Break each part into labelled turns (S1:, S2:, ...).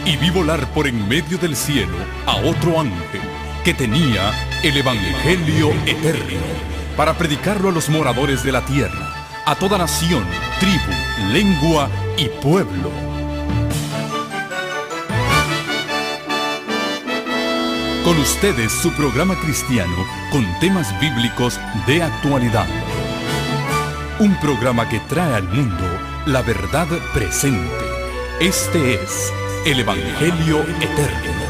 S1: y vi volar por en medio del cielo a otro ángel que tenía el Evangelio eterno para predicarlo a los moradores de la tierra, a toda nación, tribu, lengua y pueblo. Con ustedes su programa cristiano con temas bíblicos de actualidad. Un programa que trae al mundo la verdad presente. Este es el Evangelio Eterno.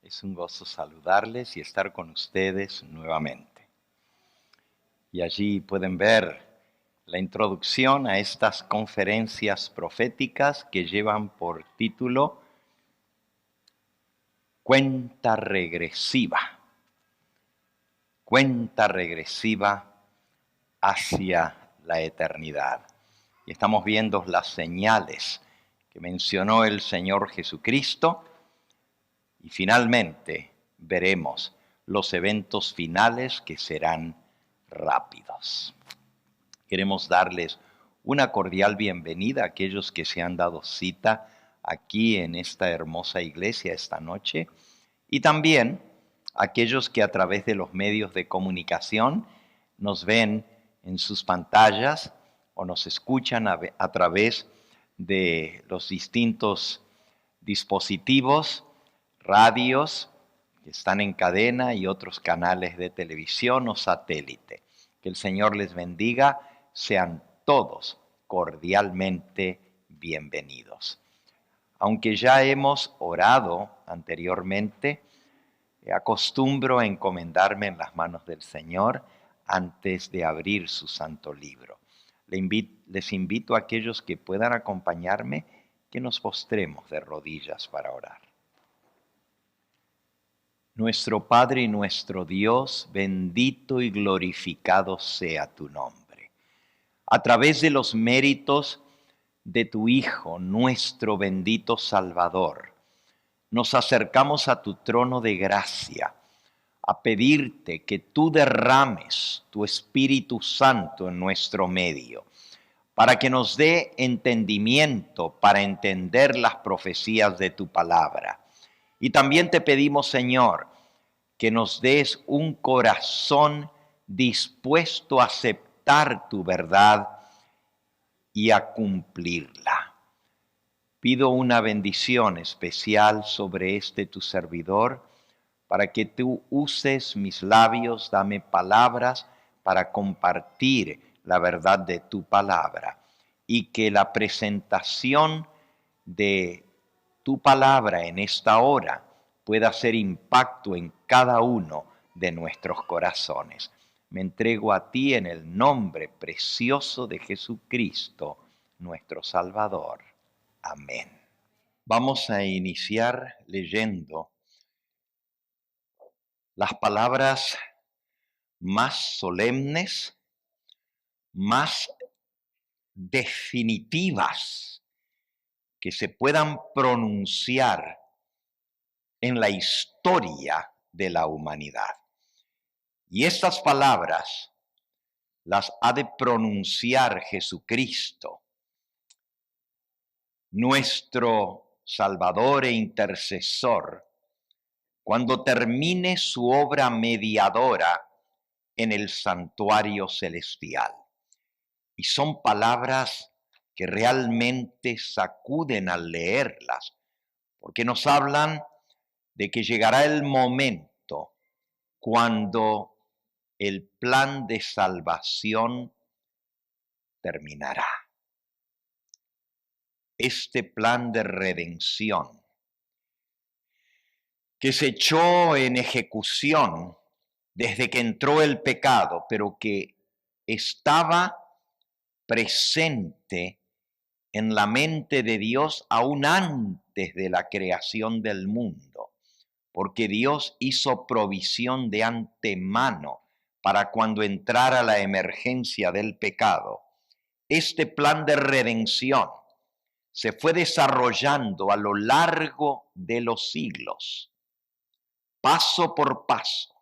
S2: Es un gozo saludarles y estar con ustedes nuevamente. Y allí pueden ver la introducción a estas conferencias proféticas que llevan por título Cuenta regresiva. Cuenta regresiva hacia la eternidad. Y estamos viendo las señales que mencionó el Señor Jesucristo. Y finalmente veremos los eventos finales que serán rápidos. Queremos darles una cordial bienvenida a aquellos que se han dado cita aquí en esta hermosa iglesia esta noche y también a aquellos que a través de los medios de comunicación nos ven en sus pantallas o nos escuchan a través de los distintos dispositivos, radios que están en cadena y otros canales de televisión o satélite. Que el Señor les bendiga, sean todos cordialmente bienvenidos. Aunque ya hemos orado anteriormente, acostumbro a encomendarme en las manos del Señor antes de abrir su santo libro. Les invito a aquellos que puedan acompañarme que nos postremos de rodillas para orar. Nuestro Padre y nuestro Dios, bendito y glorificado sea tu nombre. A través de los méritos de tu Hijo, nuestro bendito Salvador, nos acercamos a tu trono de gracia a pedirte que tú derrames tu Espíritu Santo en nuestro medio, para que nos dé entendimiento para entender las profecías de tu palabra. Y también te pedimos, Señor, que nos des un corazón dispuesto a aceptar tu verdad y a cumplirla. Pido una bendición especial sobre tu servidor, para que tú uses mis labios, dame palabras para compartir la verdad de tu palabra, y que la presentación de tu palabra en esta hora pueda hacer impacto en cada uno de nuestros corazones. Me entrego a ti en el nombre precioso de Jesucristo, nuestro Salvador. Amén. Vamos a iniciar leyendo las palabras más solemnes, más definitivas que se puedan pronunciar en la historia de la humanidad. Y estas palabras las ha de pronunciar Jesucristo, nuestro Salvador e intercesor, cuando termine su obra mediadora en el santuario celestial. Y son palabras que realmente sacuden al leerlas, porque nos hablan de que llegará el momento cuando el plan de salvación terminará. este plan de redención que se echó en ejecución desde que entró el pecado, pero que estaba presente en la mente de Dios aún antes de la creación del mundo, porque Dios hizo provisión de antemano para cuando entrara la emergencia del pecado. Este plan de redención se fue desarrollando a lo largo de los siglos, paso por paso,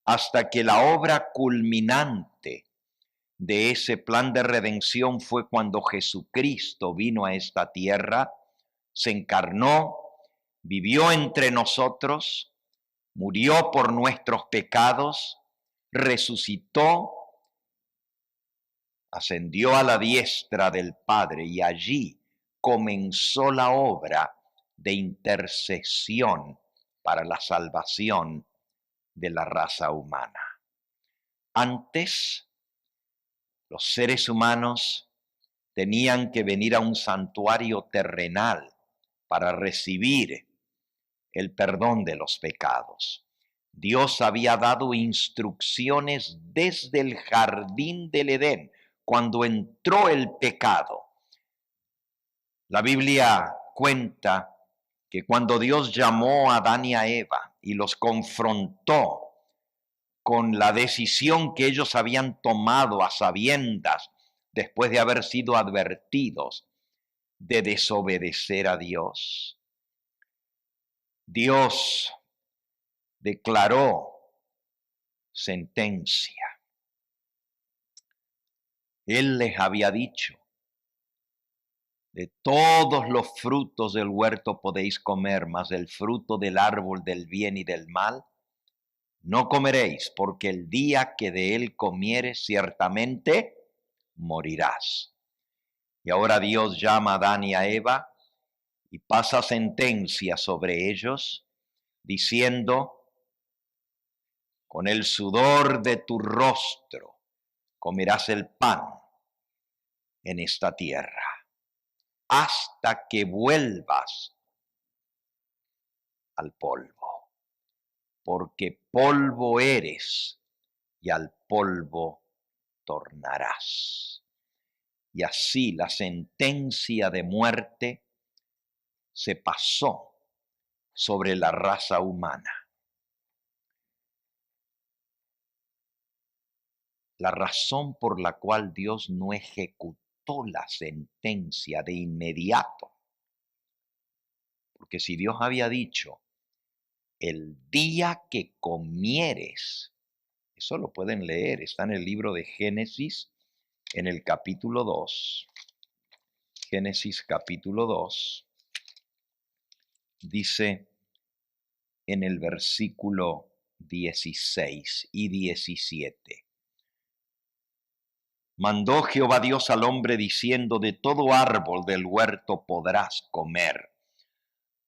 S2: hasta que la obra culminante de ese plan de redención fue cuando Jesucristo vino a esta tierra, se encarnó, vivió entre nosotros, murió por nuestros pecados, resucitó, ascendió a la diestra del Padre y allí comenzó la obra de intercesión para la salvación de la raza humana. Antes, los seres humanos tenían que venir a un santuario terrenal para recibir el perdón de los pecados. Dios había dado instrucciones desde el jardín del Edén, cuando entró el pecado. La Biblia cuenta que cuando Dios llamó a Adán y a Eva y los confrontó con la decisión que ellos habían tomado a sabiendas después de haber sido advertidos de desobedecer a Dios, Dios declaró sentencia. Él les había dicho: de todos los frutos del huerto podéis comer, mas del fruto del árbol del bien y del mal no comeréis, porque el día que de él comieres ciertamente morirás. Y ahora Dios llama a Adán y a Eva y pasa sentencia sobre ellos, diciendo: con el sudor de tu rostro comerás el pan en esta tierra, hasta que vuelvas al polvo, porque polvo eres y al polvo tornarás. Y así la sentencia de muerte se pasó sobre la raza humana. La razón por la cual Dios no ejecutó la sentencia de inmediato, porque si Dios había dicho: el día que comieres, eso lo pueden leer, está en el libro de Génesis, en el capítulo 2, Génesis capítulo 2, dice en el versículo 16 y 17. Mandó Jehová Dios al hombre diciendo: de todo árbol del huerto podrás comer,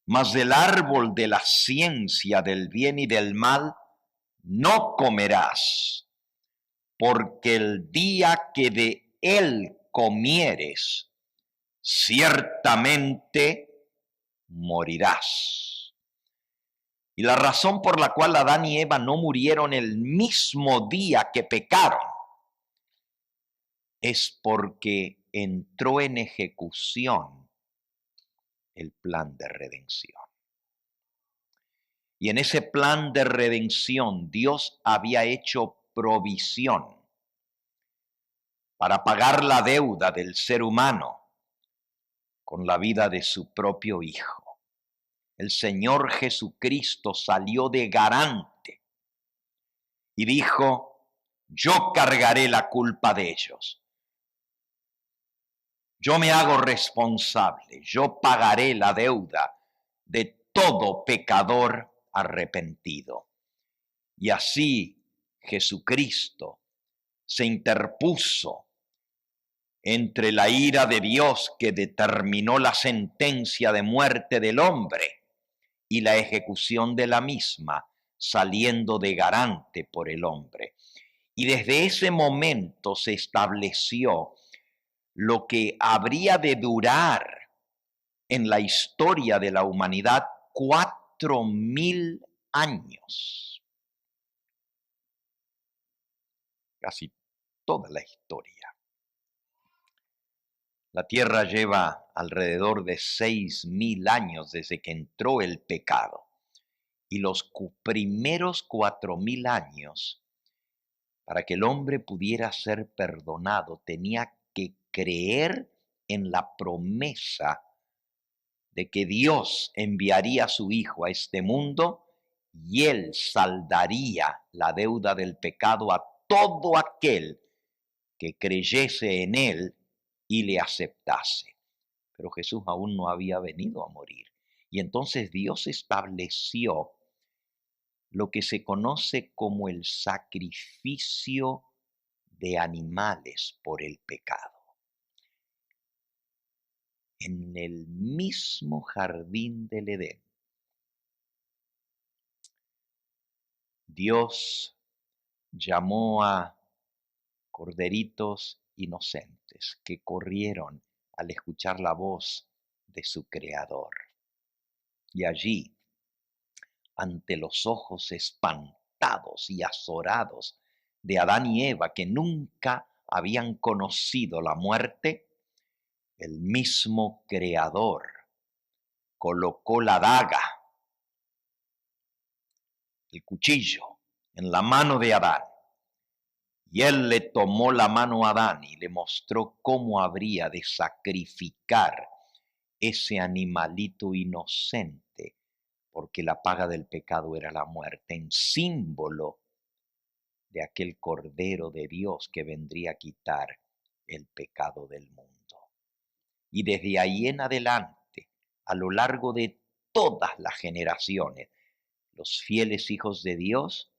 S2: mas del árbol de la ciencia del bien y del mal no comerás, porque el día que de él comieres, ciertamente morirás. Y la razón por la cual Adán y Eva no murieron el mismo día que pecaron es porque entró en ejecución el plan de redención. Y en ese plan de redención Dios había hecho provisión para pagar la deuda del ser humano con la vida de su propio Hijo. El Señor Jesucristo salió de garante y dijo: yo cargaré la culpa de ellos. Yo me hago responsable, yo pagaré la deuda de todo pecador arrepentido. Y así Jesucristo se interpuso entre la ira de Dios que determinó la sentencia de muerte del hombre y la ejecución de la misma, saliendo de garante por el hombre. Y desde ese momento se estableció lo que habría de durar en la historia de la humanidad 4.000 años. Casi toda la historia. La Tierra lleva alrededor de 6.000 años desde que entró el pecado. Y los primeros 4.000 años, para que el hombre pudiera ser perdonado, tenía que creer en la promesa de que Dios enviaría a su Hijo a este mundo y Él saldaría la deuda del pecado a todo aquel que creyese en Él y le aceptase. Pero Jesús aún no había venido a morir. Y entonces Dios estableció lo que se conoce como el sacrificio de animales por el pecado. En el mismo jardín del Edén, Dios llamó a corderitos inocentes que corrieron al escuchar la voz de su Creador. Y allí, ante los ojos espantados y azorados de Adán y Eva, que nunca habían conocido la muerte, el mismo Creador colocó la daga, el cuchillo, en la mano de Adán. Y él le tomó la mano a Adán y le mostró cómo habría de sacrificar ese animalito inocente, porque la paga del pecado era la muerte, en símbolo de aquel Cordero de Dios que vendría a quitar el pecado del mundo. Y desde ahí en adelante, a lo largo de todas las generaciones, los fieles hijos de Dios,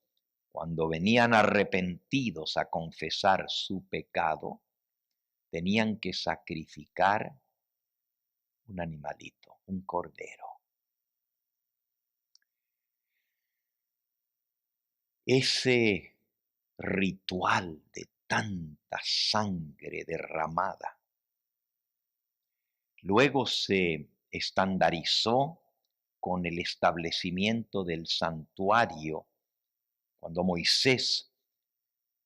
S2: cuando venían arrepentidos a confesar su pecado, tenían que sacrificar un animalito, un cordero. Ese ritual de tanta sangre derramada luego se estandarizó con el establecimiento del santuario cuando Moisés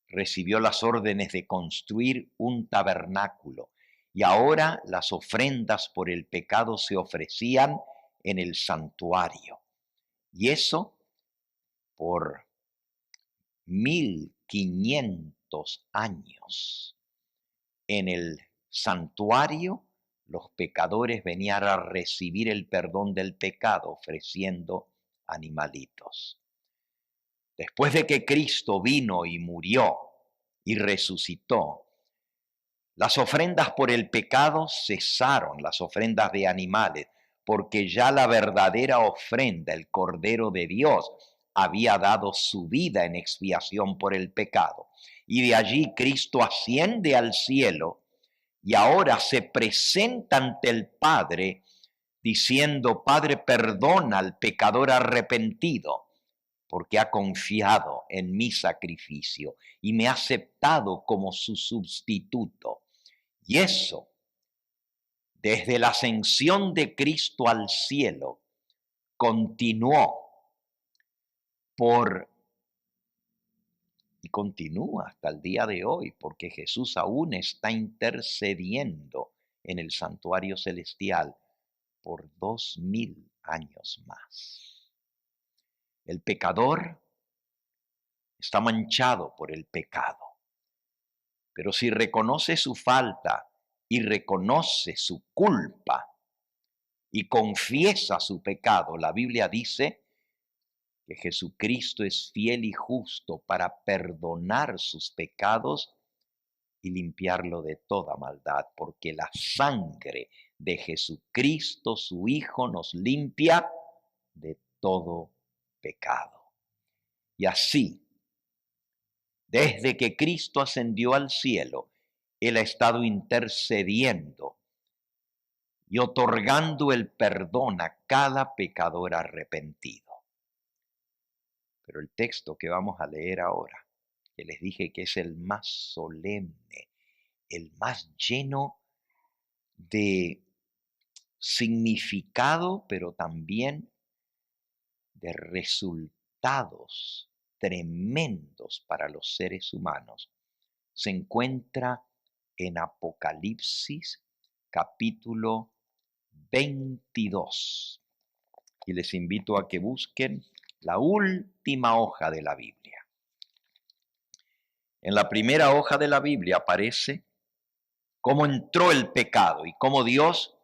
S2: recibió las órdenes de construir un tabernáculo y ahora las ofrendas por el pecado se ofrecían en el santuario. Y eso por 1500 años. En el santuario los pecadores venían a recibir el perdón del pecado ofreciendo animalitos. Después de que Cristo vino y murió y resucitó, las ofrendas por el pecado cesaron, las ofrendas de animales, porque ya la verdadera ofrenda, el Cordero de Dios, había dado su vida en expiación por el pecado. Y de allí Cristo asciende al cielo y ahora se presenta ante el Padre diciendo: Padre, perdona al pecador arrepentido, porque ha confiado en mi sacrificio y me ha aceptado como su sustituto. Y eso, desde la ascensión de Cristo al cielo, continuó y continúa hasta el día de hoy, porque Jesús aún está intercediendo en el santuario celestial por 2000 años más. El pecador está manchado por el pecado, pero si reconoce su falta y reconoce su culpa y confiesa su pecado, la Biblia dice que Jesucristo es fiel y justo para perdonar sus pecados y limpiarlo de toda maldad, porque la sangre de Jesucristo, su Hijo, nos limpia de todo pecado. Y así, desde que Cristo ascendió al cielo, Él ha estado intercediendo y otorgando el perdón a cada pecador arrepentido. Pero el texto que vamos a leer ahora, que les dije que es el más solemne, el más lleno de significado, pero también de resultados tremendos para los seres humanos, se encuentra en Apocalipsis capítulo 22. Y les invito a que busquen la última hoja de la Biblia. En la primera hoja de la Biblia aparece cómo entró el pecado y cómo Dios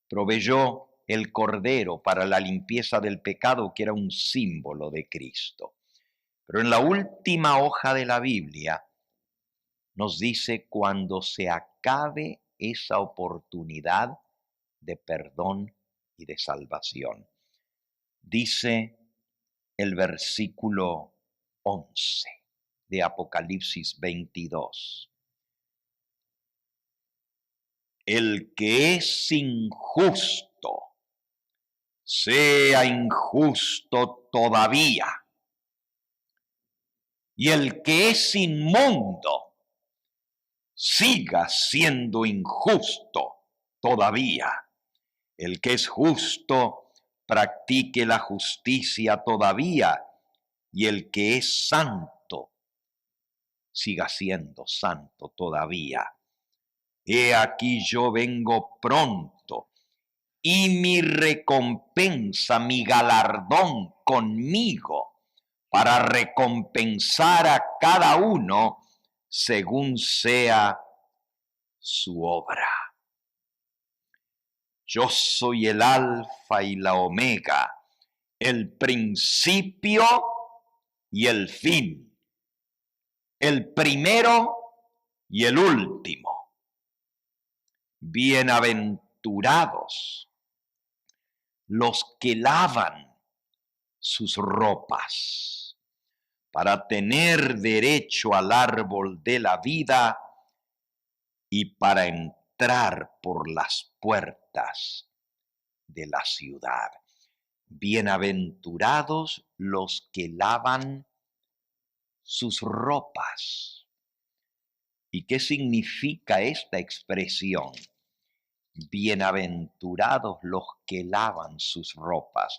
S2: proveyó el cordero para la limpieza del pecado, que era un símbolo de Cristo. Pero en la última hoja de la Biblia nos dice cuando se acabe esa oportunidad de perdón y de salvación. Dice el versículo 11 de Apocalipsis 22. El que es injusto, sea injusto todavía. Y el que es inmundo, siga siendo injusto todavía. El que es justo, practique la justicia todavía. Y el que es santo, siga siendo santo todavía. He aquí yo vengo pronto, y mi recompensa, mi galardón conmigo, para recompensar a cada uno según sea su obra. Yo soy el Alfa y la Omega, el principio y el fin, el primero y el último. Bienaventurados los que lavan sus ropas para tener derecho al árbol de la vida y para entrar por las puertas de la ciudad. Bienaventurados los que lavan sus ropas. ¿Y qué significa esta expresión? Bienaventurados los que lavan sus ropas.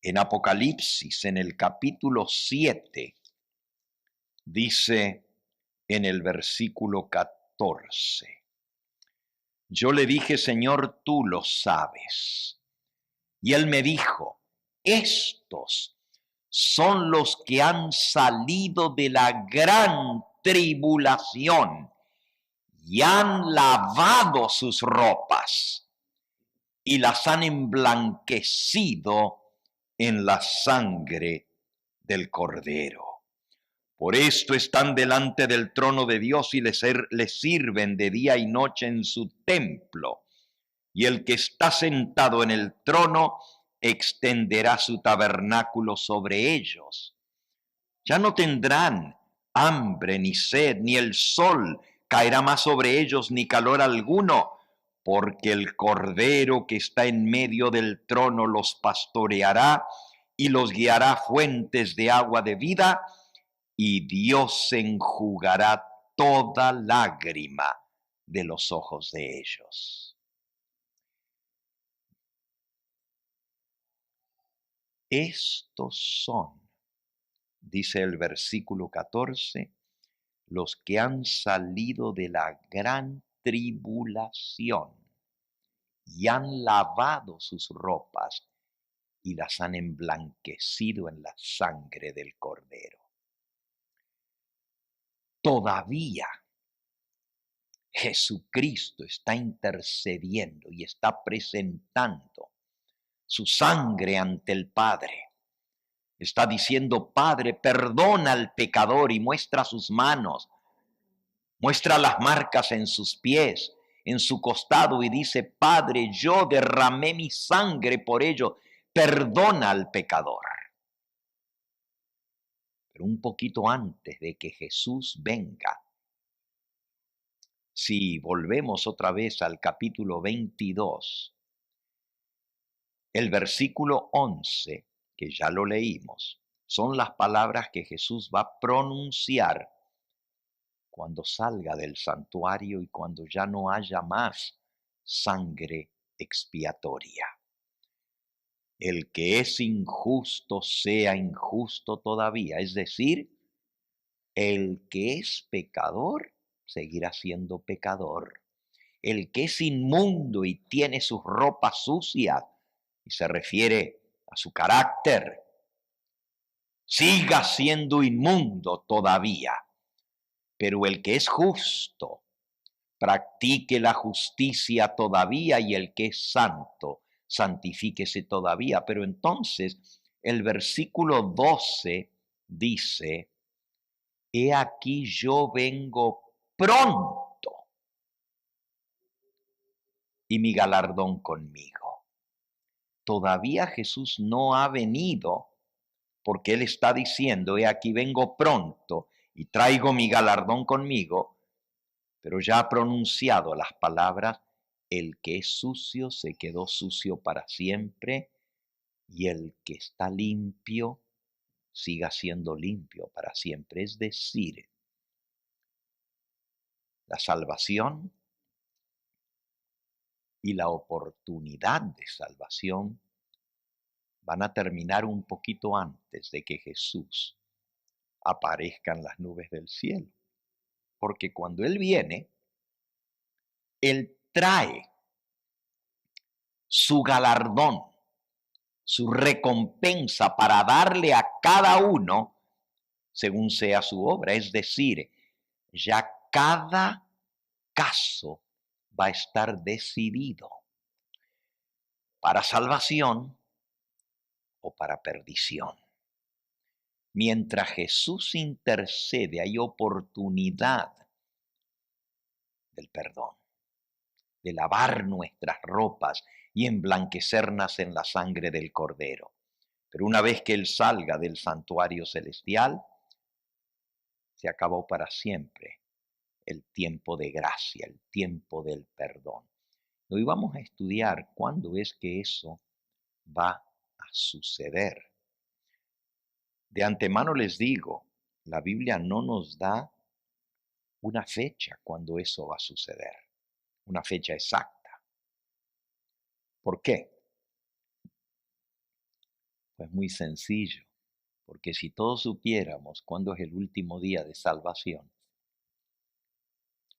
S2: En Apocalipsis, en el capítulo 7, dice en el versículo 14, yo le dije, Señor, tú lo sabes. Y él me dijo, estos son los que han salido de la gran tribulación y han lavado sus ropas y las han emblanquecido en la sangre del Cordero. Por esto están delante del trono de Dios y les sirven de día y noche en su templo. Y el que está sentado en el trono extenderá su tabernáculo sobre ellos. Ya no tendrán hambre ni sed, ni el sol caerá más sobre ellos, ni calor alguno, porque el Cordero que está en medio del trono los pastoreará y los guiará a fuentes de agua de vida, y Dios enjugará toda lágrima de los ojos de ellos. Estos son, dice el versículo 14, los que han salido de la gran tribulación y han lavado sus ropas y las han emblanquecido en la sangre del Cordero. Todavía Jesucristo está intercediendo y está presentando su sangre ante el Padre. Está diciendo, Padre, perdona al pecador, y muestra sus manos, muestra las marcas en sus pies, en su costado, y dice, Padre, yo derramé mi sangre por ello, perdona al pecador. Pero un poquito antes de que Jesús venga, si volvemos otra vez al capítulo 22, el versículo 11, que ya lo leímos, son las palabras que Jesús va a pronunciar cuando salga del santuario y cuando ya no haya más sangre expiatoria. El que es injusto sea injusto todavía, es decir, el que es pecador seguirá siendo pecador. El que es inmundo y tiene sus ropas sucias, y se refiere a su carácter, siga siendo inmundo todavía. Pero el que es justo, practique la justicia todavía, y el que es santo, santifíquese todavía. Pero entonces el versículo 12 dice: he aquí yo vengo pronto y mi galardón conmigo. Todavía Jesús no ha venido, porque Él está diciendo: he aquí vengo pronto y traigo mi galardón conmigo, pero ya ha pronunciado las palabras: el que es sucio se quedó sucio para siempre, y el que está limpio siga siendo limpio para siempre. Es decir, la salvación y la oportunidad de salvación van a terminar un poquito antes de que Jesús aparezca en las nubes del cielo. Porque cuando Él viene, Él trae su galardón, su recompensa para darle a cada uno según sea su obra. Es decir, ya cada caso va a estar decidido para salvación o para perdición. Mientras Jesús intercede, hay oportunidad del perdón, de lavar nuestras ropas y emblanquecernos en la sangre del Cordero. Pero una vez que Él salga del santuario celestial, se acabó para siempre el tiempo de gracia, el tiempo del perdón. Hoy vamos a estudiar cuándo es que eso va a suceder. De antemano les digo, la Biblia no nos da una fecha cuando eso va a suceder, una fecha exacta. ¿Por qué? Pues muy sencillo, porque si todos supiéramos cuándo es el último día de salvación,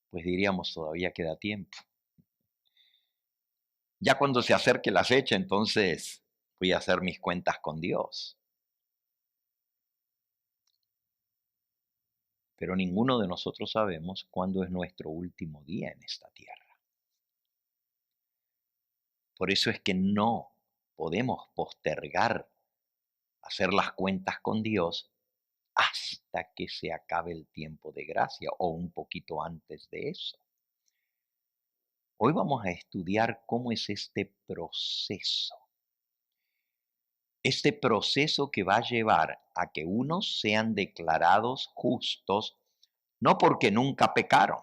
S2: pues diríamos: todavía queda tiempo. Ya cuando se acerque la fecha, entonces voy a hacer mis cuentas con Dios. Pero ninguno de nosotros sabemos cuándo es nuestro último día en esta tierra. Por eso es que no podemos postergar hacer las cuentas con Dios hasta que se acabe el tiempo de gracia o un poquito antes de eso. Hoy vamos a estudiar cómo es este proceso. Este proceso que va a llevar a que unos sean declarados justos, no porque nunca pecaron,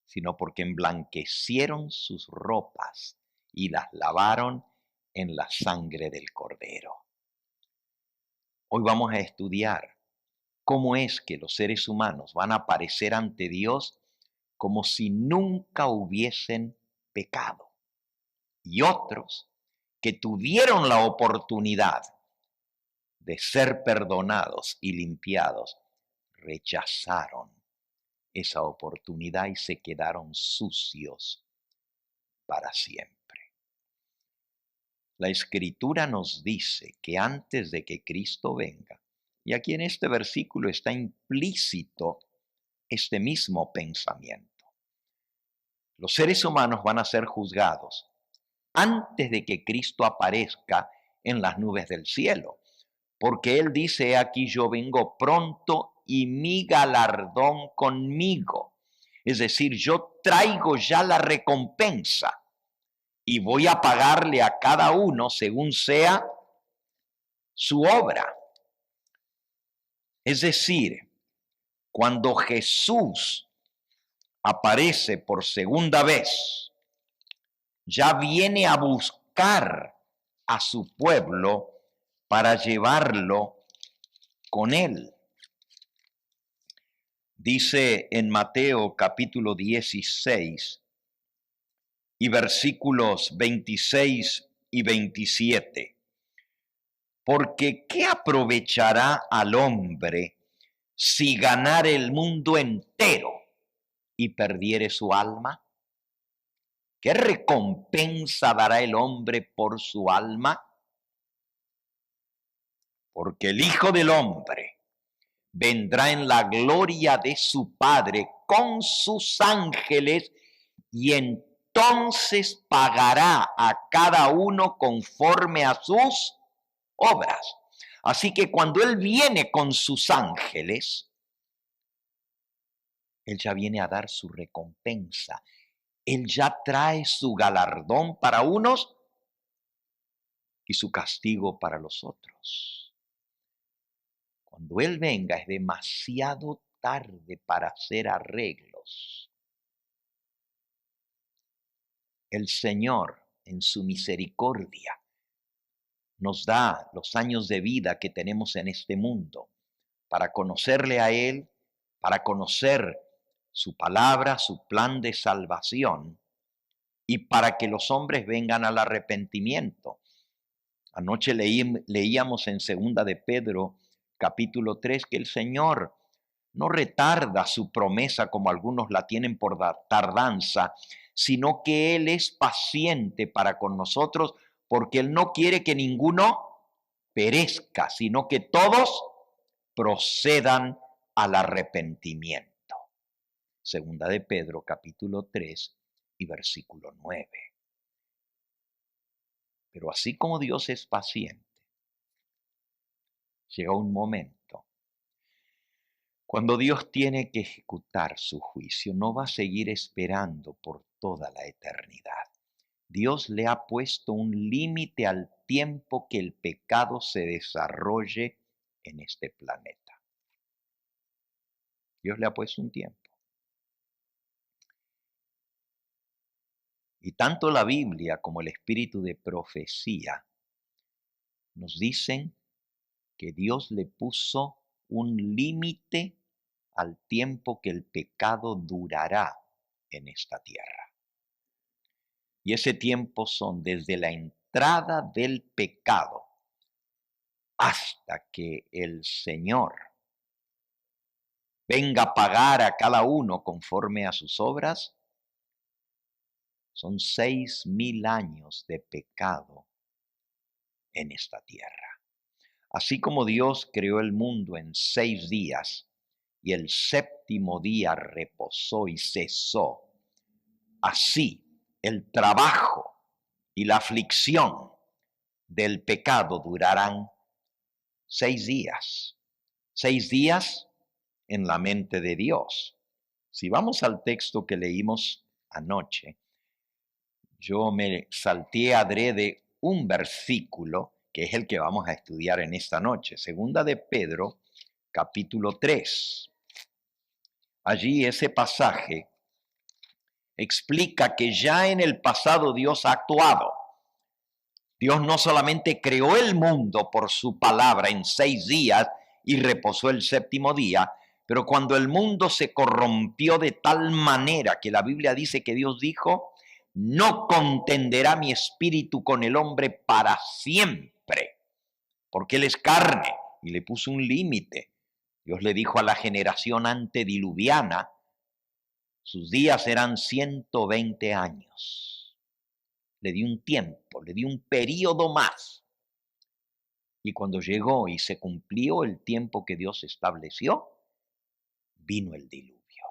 S2: sino porque emblanquecieron sus ropas y las lavaron en la sangre del Cordero. Hoy vamos a estudiar cómo es que los seres humanos van a aparecer ante Dios como si nunca hubiesen pecado, y otros que tuvieron la oportunidad de ser perdonados y limpiados, rechazaron esa oportunidad y se quedaron sucios para siempre. La Escritura nos dice que antes de que Cristo venga, y aquí en este versículo está implícito este mismo pensamiento, los seres humanos van a ser juzgados antes de que Cristo aparezca en las nubes del cielo, porque Él dice: he aquí yo vengo pronto y mi galardón conmigo. Es decir, yo traigo ya la recompensa y voy a pagarle a cada uno según sea su obra. Es decir, cuando Jesús aparece por segunda vez, ya viene a buscar a su pueblo para llevarlo con Él. Dice en Mateo capítulo 16 y versículos 26 y 27. Porque ¿qué aprovechará al hombre si ganare el mundo entero y perdiere su alma? ¿Qué recompensa dará el hombre por su alma? Porque el Hijo del Hombre vendrá en la gloria de su Padre con sus ángeles y entonces pagará a cada uno conforme a sus obras. Así que cuando Él viene con sus ángeles, Él ya viene a dar su recompensa. Él ya trae su galardón para unos y su castigo para los otros. Cuando Él venga es demasiado tarde para hacer arreglos. El Señor, en su misericordia, nos da los años de vida que tenemos en este mundo para conocerle a Él, para conocer su palabra, su plan de salvación y para que los hombres vengan al arrepentimiento. Anoche leíamos en 2 de Pedro, capítulo 3, que el Señor no retarda su promesa como algunos la tienen por tardanza, sino que Él es paciente para con nosotros porque Él no quiere que ninguno perezca, sino que todos procedan al arrepentimiento. 2 de Pedro, capítulo 3 y versículo 9. Pero así como Dios es paciente, llega un momento cuando Dios tiene que ejecutar su juicio. No va a seguir esperando por toda la eternidad. Dios le ha puesto un límite al tiempo que el pecado se desarrolle en este planeta. Dios le ha puesto un tiempo. Y tanto la Biblia como el espíritu de profecía nos dicen que Dios le puso un límite al tiempo que el pecado durará en esta tierra. Y ese tiempo son desde la entrada del pecado hasta que el Señor venga a pagar a cada uno conforme a sus obras. Son 6,000 años de pecado en esta tierra. Así como Dios creó el mundo en 6 días y el séptimo día reposó y cesó, así el trabajo y la aflicción del pecado durarán 6 días. 6 días en la mente de Dios. Si vamos al texto que leímos anoche, yo me salté adrede un versículo que es el que vamos a estudiar en esta noche. 2 de Pedro, capítulo 3. Allí ese pasaje explica que ya en el pasado Dios ha actuado. Dios no solamente creó el mundo por su palabra en 6 días y reposó el séptimo día, pero cuando el mundo se corrompió de tal manera que la Biblia dice que Dios dijo: no contenderá mi espíritu con el hombre para siempre, porque él es carne, y le puso un límite. Dios le dijo a la generación antediluviana, sus días eran 120 años. Le dio un tiempo, le dio un periodo más. Y cuando llegó y se cumplió el tiempo que Dios estableció, vino el diluvio.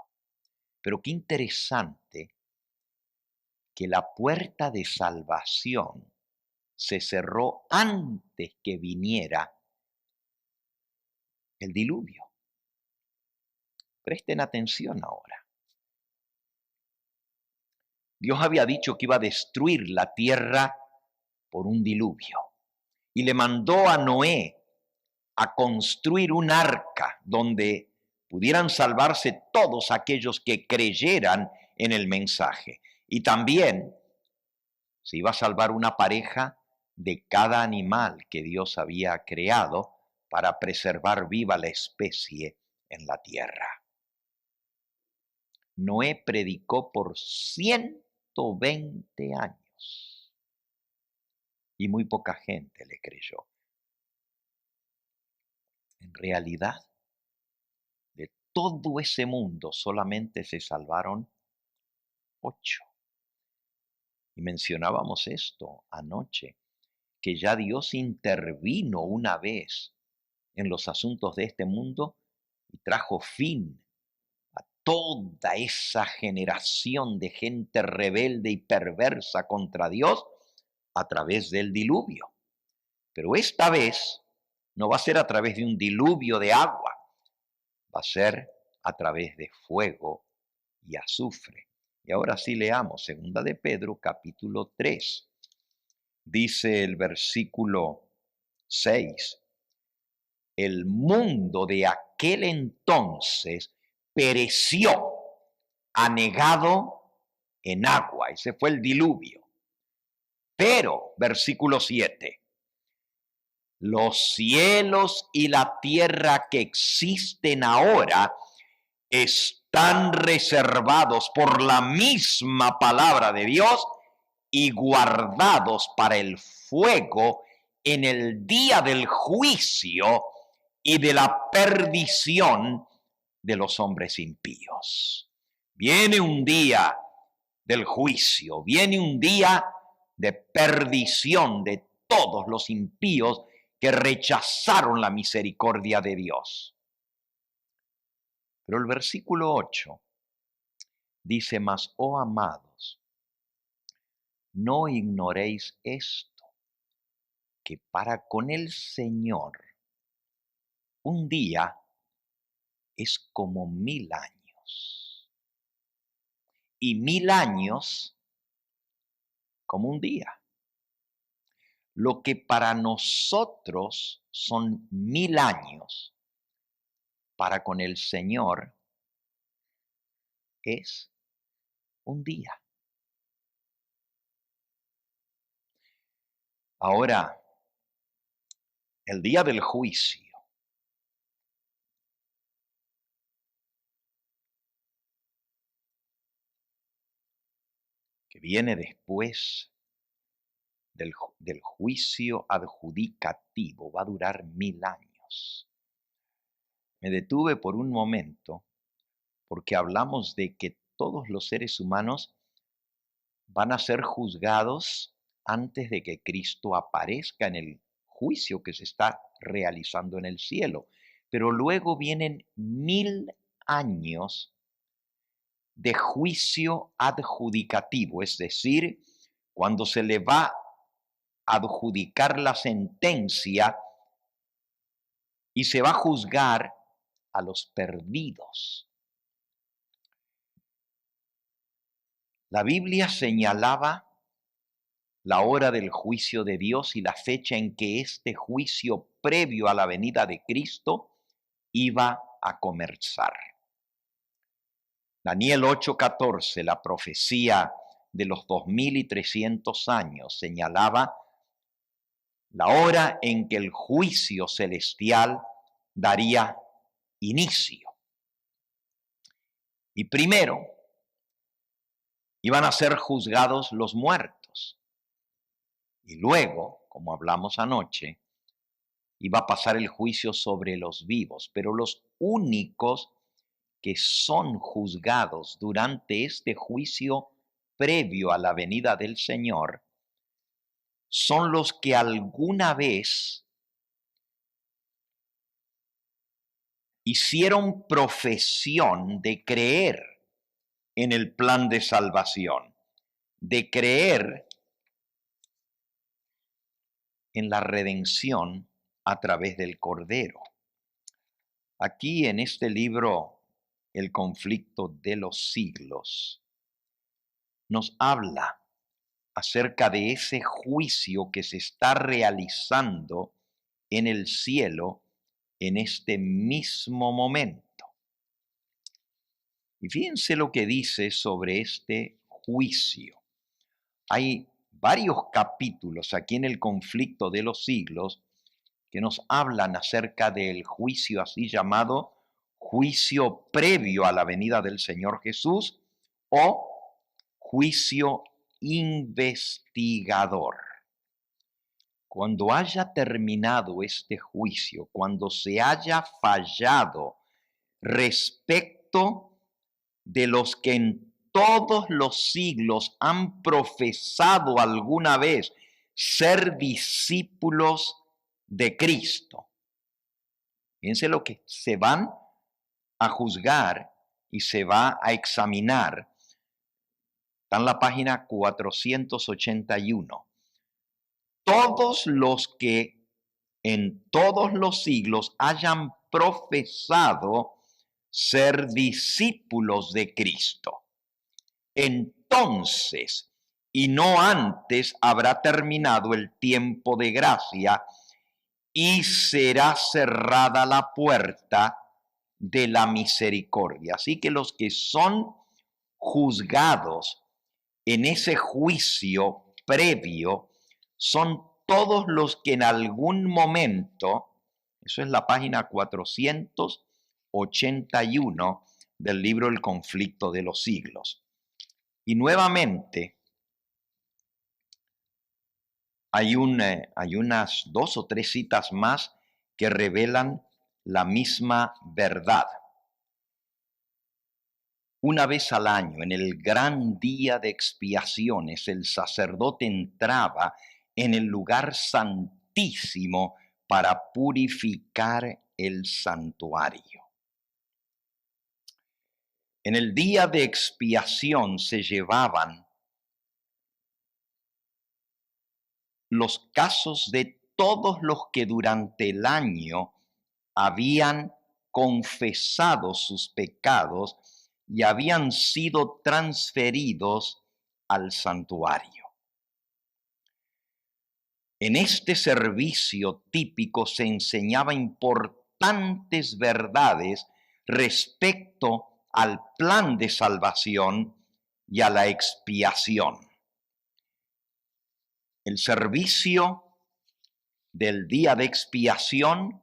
S2: Pero qué interesante que la puerta de salvación se cerró antes que viniera el diluvio. Presten atención ahora. Dios había dicho que iba a destruir la tierra por un diluvio y le mandó a Noé a construir un arca donde pudieran salvarse todos aquellos que creyeran en el mensaje. Y también se iba a salvar una pareja de cada animal que Dios había creado para preservar viva la especie en la tierra. Noé predicó por 100 120 años. Y muy poca gente le creyó. En realidad, de todo ese mundo solamente se salvaron 8. Y mencionábamos esto anoche, que ya Dios intervino una vez en los asuntos de este mundo y trajo fin a toda esa generación de gente rebelde y perversa contra Dios a través del diluvio. Pero esta vez no va a ser a través de un diluvio de agua, va a ser a través de fuego y azufre. Y ahora sí leamos 2 de Pedro capítulo 3. Dice el versículo 6, el mundo de aquel entonces pereció anegado en agua. Ese fue el diluvio. Pero, versículo 7, los cielos y la tierra que existen ahora están reservados por la misma palabra de Dios y guardados para el fuego en el día del juicio y de la perdición de los hombres impíos. Viene un día del juicio, viene un día de perdición de todos los impíos que rechazaron la misericordia de Dios. Pero el versículo 8 dice: mas, oh amados, no ignoréis esto, que para con el Señor un día es como 1000 años, y 1000 años como un día. Lo que para nosotros son 1000 años, para con el Señor es un día. Ahora, el día del juicio que viene después del juicio adjudicativo va a durar 1000 años. Me detuve por un momento porque hablamos de que todos los seres humanos van a ser juzgados antes de que Cristo aparezca en el juicio que se está realizando en el cielo. Pero luego vienen 1000 años de juicio adjudicativo, es decir, cuando se le va a adjudicar la sentencia y se va a juzgar a los perdidos. La Biblia señalaba la hora del juicio de Dios y la fecha en que este juicio previo a la venida de Cristo iba a comenzar. Daniel 8:14, la profecía de los 2300 años, señalaba la hora en que el juicio celestial daría inicio. Y primero iban a ser juzgados los muertos. Y luego, como hablamos anoche, iba a pasar el juicio sobre los vivos. Pero los únicos que son juzgados durante este juicio previo a la venida del Señor son los que alguna vez hicieron profesión de creer en el plan de salvación, de creer en la redención a través del Cordero. Aquí en este libro, El conflicto de los siglos, nos habla acerca de ese juicio que se está realizando en el cielo en este mismo momento. Y fíjense lo que dice sobre este juicio. Hay varios capítulos aquí en el conflicto de los siglos que nos hablan acerca del juicio así llamado juicio previo a la venida del Señor Jesús o juicio investigador. Cuando haya terminado este juicio, cuando se haya fallado respecto de los que en todos los siglos han profesado alguna vez ser discípulos de Cristo. Fíjense lo que se van a juzgar y se va a examinar. Está en la página 481. Todos los que en todos los siglos hayan profesado ser discípulos de Cristo. Entonces, y no antes, habrá terminado el tiempo de gracia y será cerrada la puerta de la misericordia. Así que los que son juzgados en ese juicio previo son todos los que en algún momento, eso es la página 481 del libro El conflicto de los siglos. Y nuevamente, hay unas 2 o 3 citas más que revelan la misma verdad. Una vez al año, en el gran día de expiaciones, el sacerdote entraba en el lugar santísimo para purificar el santuario. En el día de expiación se llevaban los casos de todos los que durante el año habían confesado sus pecados y habían sido transferidos al santuario. En este servicio típico se enseñaba importantes verdades respecto al plan de salvación y a la expiación. El servicio del día de expiación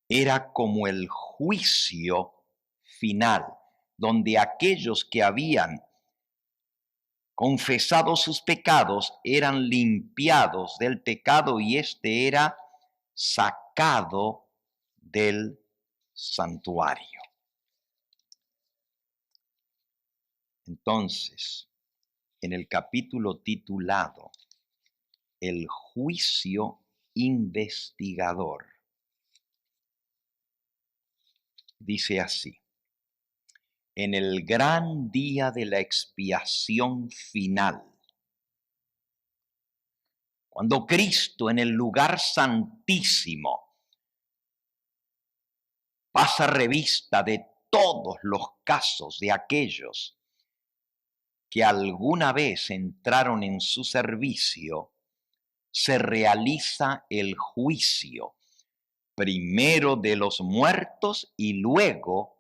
S2: era como el juicio final, donde aquellos que habían confesado sus pecados eran limpiados del pecado y éste era sacado del santuario. Entonces, en el capítulo titulado El juicio investigador, dice así: en el gran día de la expiación final, cuando Cristo en el lugar santísimo pasa revista de todos los casos de aquellos que alguna vez entraron en su servicio, se realiza el juicio, primero de los muertos y luego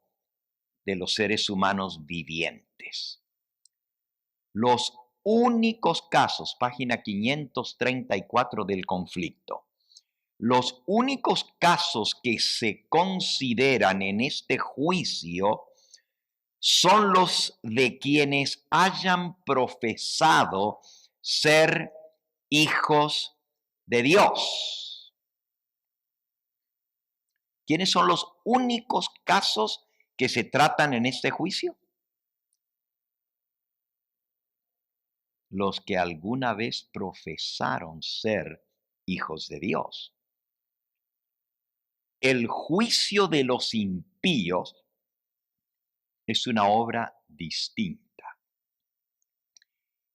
S2: de los seres humanos vivientes. Los únicos casos, página 534 del conflicto, los únicos casos que se consideran en este juicio son los de quienes hayan profesado ser hijos de Dios. ¿Quiénes son los únicos casos que se tratan en este juicio? Los que alguna vez profesaron ser hijos de Dios. El juicio de los impíos es una obra distinta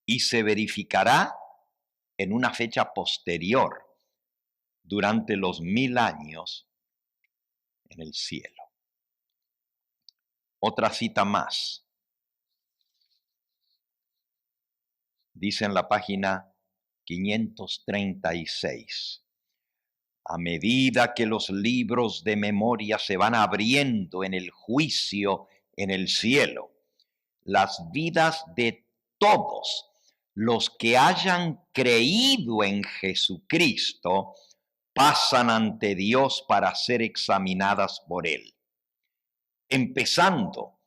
S2: y se verificará en una fecha posterior, durante los 1000 años en el cielo. Otra cita más. Dice en la página 536. A medida que los libros de memoria se van abriendo en el juicio en el cielo, las vidas de todos los que hayan creído en Jesucristo pasan ante Dios para ser examinadas por Él. Empezando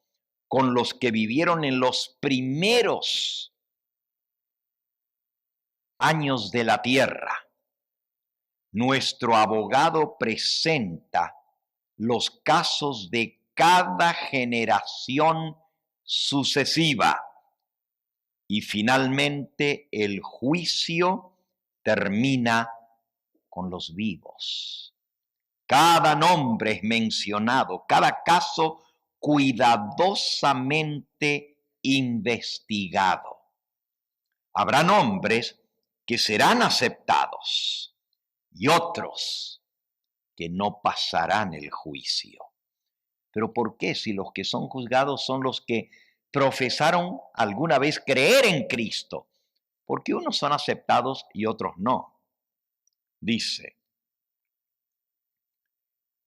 S2: con los que vivieron en los primeros años de la tierra, nuestro abogado presenta los casos de cada generación sucesiva y finalmente el juicio termina con los vivos. Cada nombre es mencionado, cada caso cuidadosamente investigado. Habrá nombres que serán aceptados y otros que no pasarán el juicio. ¿Pero por qué si los que son juzgados son los que profesaron alguna vez creer en Cristo? Porque unos son aceptados y otros no. Dice,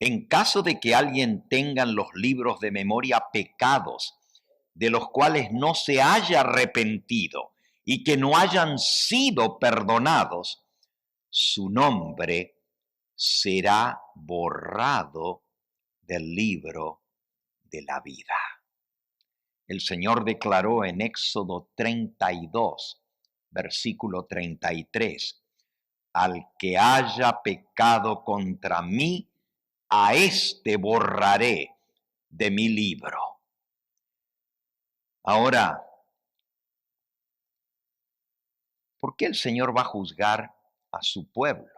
S2: en caso de que alguien tenga en los libros de memoria pecados de los cuales no se haya arrepentido y que no hayan sido perdonados, su nombre será borrado del libro de la vida. El Señor declaró en Éxodo 32, versículo 33, al que haya pecado contra mí, a éste borraré de mi libro. Ahora, ¿por qué el Señor va a juzgar a su pueblo?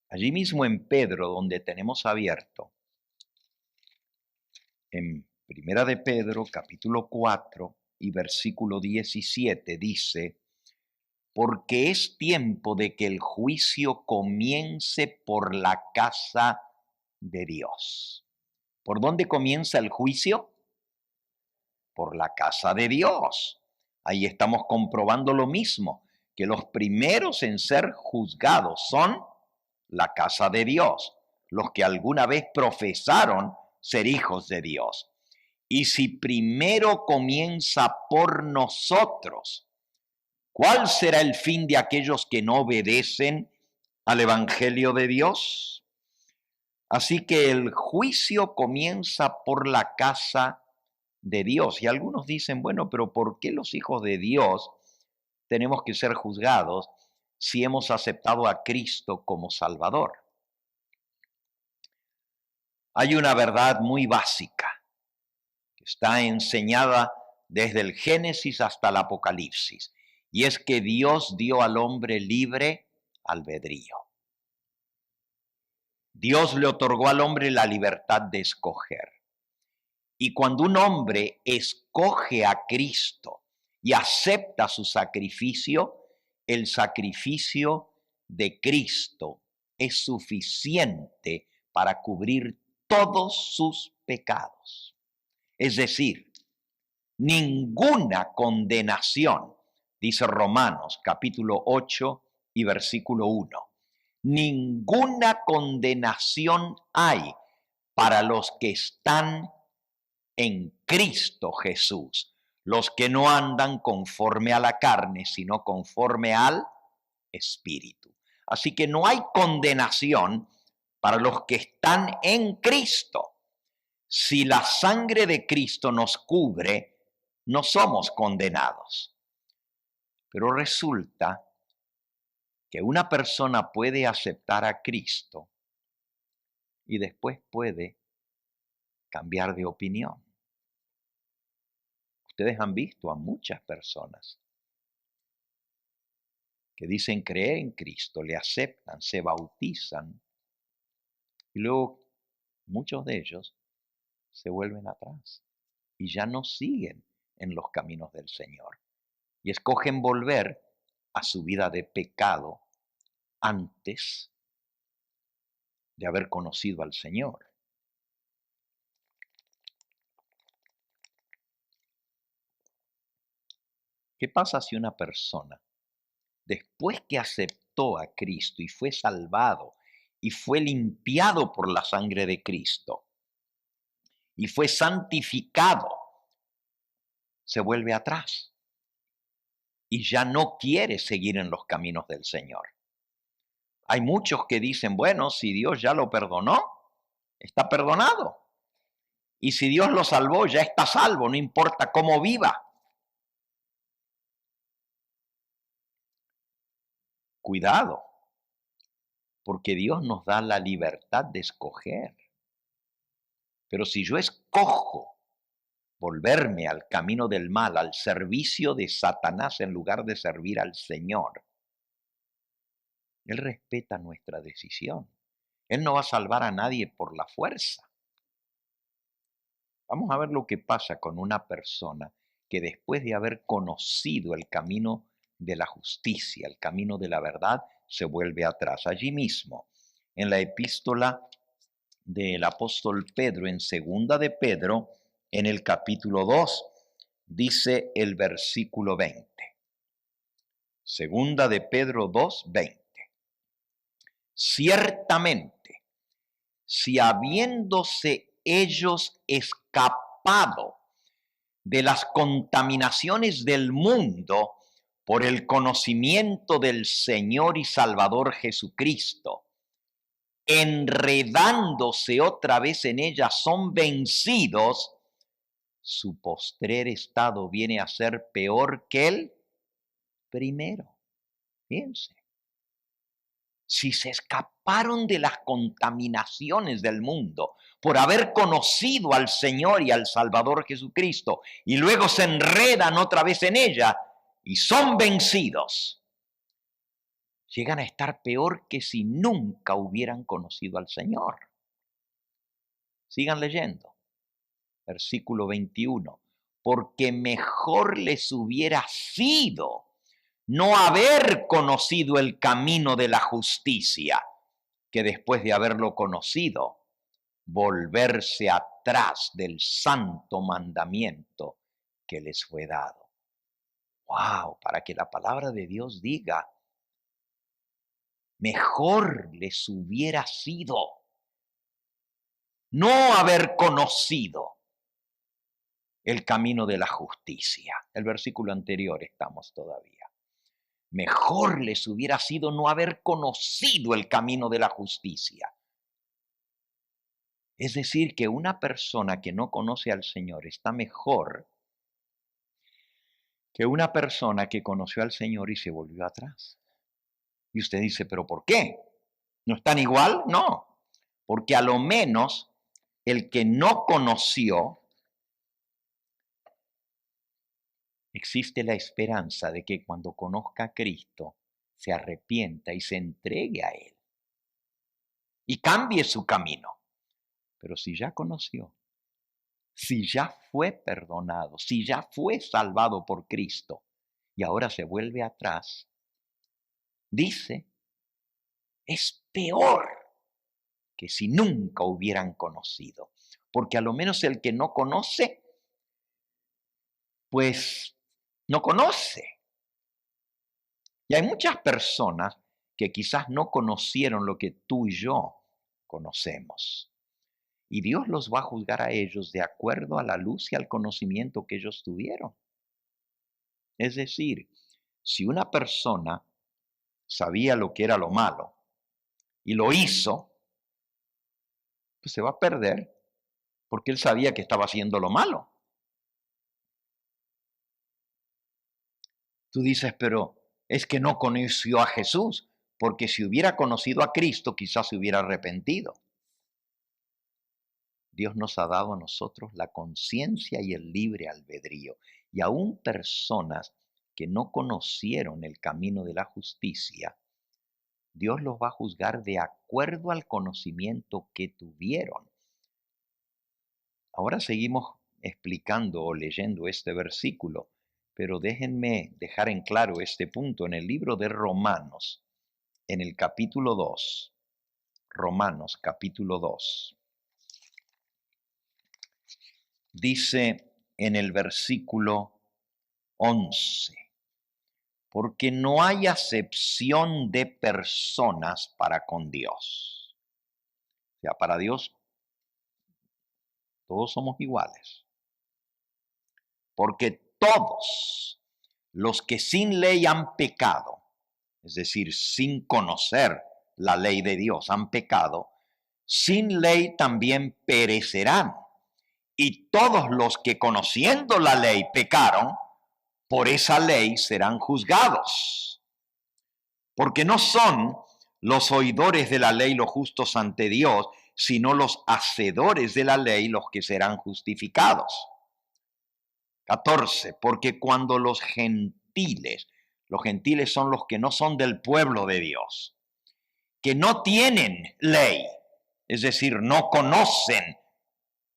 S2: Allí mismo en Pedro, donde tenemos abierto, en Primera de Pedro, capítulo 4 y versículo 17, dice, porque es tiempo de que el juicio comience por la casa de Dios. ¿Por dónde comienza el juicio? Por la casa de Dios. Ahí estamos comprobando lo mismo, que los primeros en ser juzgados son la casa de Dios, los que alguna vez profesaron ser hijos de Dios. Y si primero comienza por nosotros, ¿cuál será el fin de aquellos que no obedecen al Evangelio de Dios? Así que el juicio comienza por la casa de Dios. Y algunos dicen, bueno, pero ¿por qué los hijos de Dios tenemos que ser juzgados si hemos aceptado a Cristo como Salvador? Hay una verdad muy básica que está enseñada desde el Génesis hasta el Apocalipsis, y es que Dios dio al hombre libre albedrío. Dios le otorgó al hombre la libertad de escoger. Y cuando un hombre escoge a Cristo y acepta su sacrificio, el sacrificio de Cristo es suficiente para cubrir todos sus pecados. Es decir, ninguna condenación, dice Romanos capítulo 8 y versículo 1, ninguna condenación hay para los que están en Cristo Jesús, los que no andan conforme a la carne, sino conforme al Espíritu. Así que no hay condenación para los que están en Cristo. Si la sangre de Cristo nos cubre, no somos condenados. Pero resulta que una persona puede aceptar a Cristo y después puede cambiar de opinión. Ustedes han visto a muchas personas que dicen creer en Cristo, le aceptan, se bautizan y luego muchos de ellos se vuelven atrás y ya no siguen en los caminos del Señor y escogen volver a su vida de pecado antes de haber conocido al Señor. ¿Qué pasa si una persona, después que aceptó a Cristo y fue salvado y fue limpiado por la sangre de Cristo y fue santificado, se vuelve atrás y ya no quiere seguir en los caminos del Señor? Hay muchos que dicen, bueno, si Dios ya lo perdonó, está perdonado. Y si Dios lo salvó, ya está salvo, no importa cómo viva. Cuidado, porque Dios nos da la libertad de escoger. Pero si yo escojo volverme al camino del mal, al servicio de Satanás en lugar de servir al Señor, Él respeta nuestra decisión. Él no va a salvar a nadie por la fuerza. Vamos a ver lo que pasa con una persona que después de haber conocido el camino de la justicia, el camino de la verdad, se vuelve atrás. Allí mismo, en la epístola del apóstol Pedro, en segunda de Pedro, en el capítulo 2, dice el versículo 20. Segunda de Pedro 2, 20. Ciertamente, si habiéndose ellos escapado de las contaminaciones del mundo por el conocimiento del Señor y Salvador Jesucristo, enredándose otra vez en ellas, son vencidos, su postrer estado viene a ser peor que el primero. Fíjense. Si se escaparon de las contaminaciones del mundo por haber conocido al Señor y al Salvador Jesucristo y luego se enredan otra vez en ella y son vencidos, llegan a estar peor que si nunca hubieran conocido al Señor. Sigan leyendo. Versículo 21. Porque mejor les hubiera sido no haber conocido el camino de la justicia, que después de haberlo conocido, volverse atrás del santo mandamiento que les fue dado. ¡Wow! Para que la palabra de Dios diga, mejor les hubiera sido no haber conocido el camino de la justicia. El versículo anterior estamos todavía. Mejor les hubiera sido no haber conocido el camino de la justicia. Es decir, que una persona que no conoce al Señor está mejor que una persona que conoció al Señor y se volvió atrás. Y usted dice, ¿pero por qué? ¿No están igual? No, porque a lo menos el que no conoció, existe la esperanza de que cuando conozca a Cristo se arrepienta y se entregue a Él y cambie su camino. Pero si ya conoció, si ya fue perdonado, si ya fue salvado por Cristo y ahora se vuelve atrás, dice, es peor que si nunca hubieran conocido. Porque a lo menos el que no conoce, pues no conoce. Y hay muchas personas que quizás no conocieron lo que tú y yo conocemos. Y Dios los va a juzgar a ellos de acuerdo a la luz y al conocimiento que ellos tuvieron. Es decir, si una persona sabía lo que era lo malo y lo hizo, pues se va a perder porque él sabía que estaba haciendo lo malo. Tú dices, pero es que no conoció a Jesús, porque si hubiera conocido a Cristo, quizás se hubiera arrepentido. Dios nos ha dado a nosotros la conciencia y el libre albedrío. Y aún personas que no conocieron el camino de la justicia, Dios los va a juzgar de acuerdo al conocimiento que tuvieron. Ahora seguimos explicando o leyendo este versículo, pero déjenme dejar en claro este punto en el libro de Romanos, en el capítulo 2. Romanos, capítulo 2. Dice en el versículo 11, porque no hay acepción de personas para con Dios. O sea, para Dios todos somos iguales. Porque todos los que sin ley han pecado, es decir, sin conocer la ley de Dios, han pecado, sin ley también perecerán. Y todos los que conociendo la ley pecaron, por esa ley serán juzgados. Porque no son los oidores de la ley los justos ante Dios, sino los hacedores de la ley los que serán justificados. 14. Porque cuando los gentiles son los que no son del pueblo de Dios, que no tienen ley, es decir, no conocen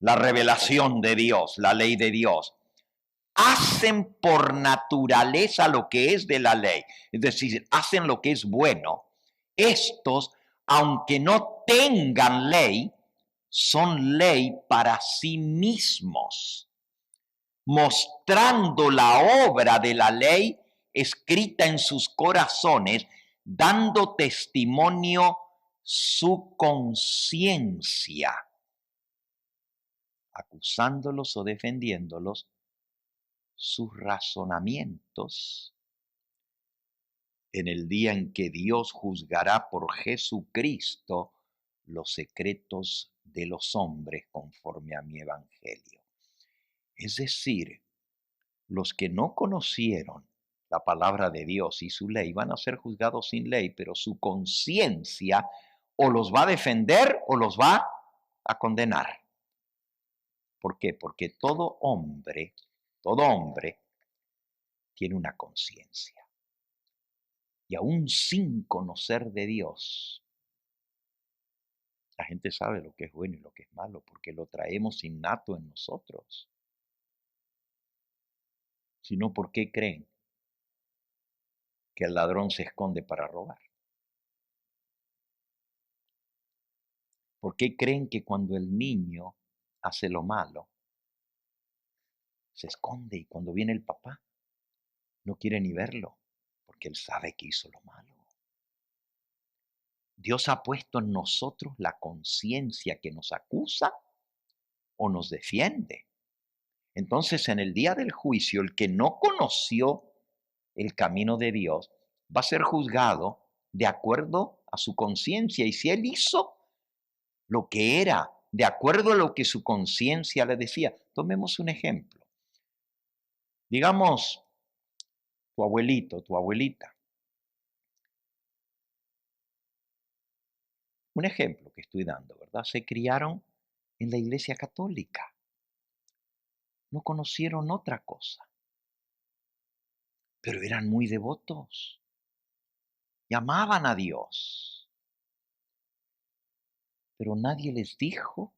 S2: la revelación de Dios, la ley de Dios, hacen por naturaleza lo que es de la ley, es decir, hacen lo que es bueno. Estos, aunque no tengan ley, son ley para sí mismos, mostrando la obra de la ley escrita en sus corazones, dando testimonio su conciencia, acusándolos o defendiéndolos sus razonamientos en el día en que Dios juzgará por Jesucristo los secretos de los hombres conforme a mi evangelio. Es decir, los que no conocieron la palabra de Dios y su ley van a ser juzgados sin ley, pero su conciencia o los va a defender o los va a condenar. ¿Por qué? Porque todo hombre tiene una conciencia. Y aún sin conocer de Dios, la gente sabe lo que es bueno y lo que es malo, porque lo traemos innato en nosotros. Si no, ¿por qué creen que el ladrón se esconde para robar? ¿Por qué creen que cuando el niño hace lo malo, se esconde y cuando viene el papá no quiere ni verlo, porque él sabe que hizo lo malo? Dios ha puesto en nosotros la conciencia que nos acusa o nos defiende. Entonces, en el día del juicio, el que no conoció el camino de Dios va a ser juzgado de acuerdo a su conciencia. Y si él hizo lo que era, de acuerdo a lo que su conciencia le decía. Tomemos un ejemplo. Digamos, tu abuelito, tu abuelita. Un ejemplo que estoy dando, ¿verdad? Se criaron en la iglesia católica. No conocieron otra cosa. Pero eran muy devotos. Y amaban a Dios. Pero nadie les dijo,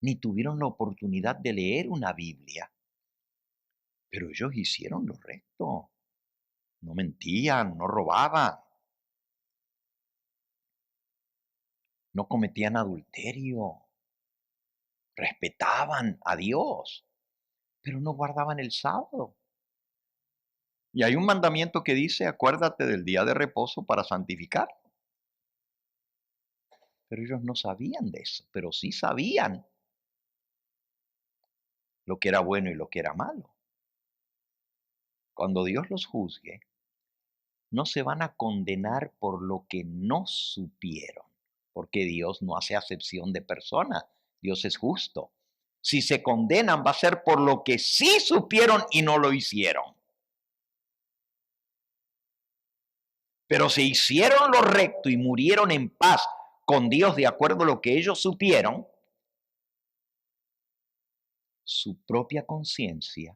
S2: ni tuvieron la oportunidad de leer una Biblia. Pero ellos hicieron lo recto. No mentían, no robaban. No cometían adulterio. Respetaban a Dios. Pero no guardaban el sábado. Y hay un mandamiento que dice, acuérdate del día de reposo para santificarlo. Pero ellos no sabían de eso, pero sí sabían lo que era bueno y lo que era malo. Cuando Dios los juzgue, no se van a condenar por lo que no supieron, porque Dios no hace acepción de personas, Dios es justo. Si se condenan va a ser por lo que sí supieron y no lo hicieron. Pero si hicieron lo recto y murieron en paz con Dios de acuerdo a lo que ellos supieron, su propia conciencia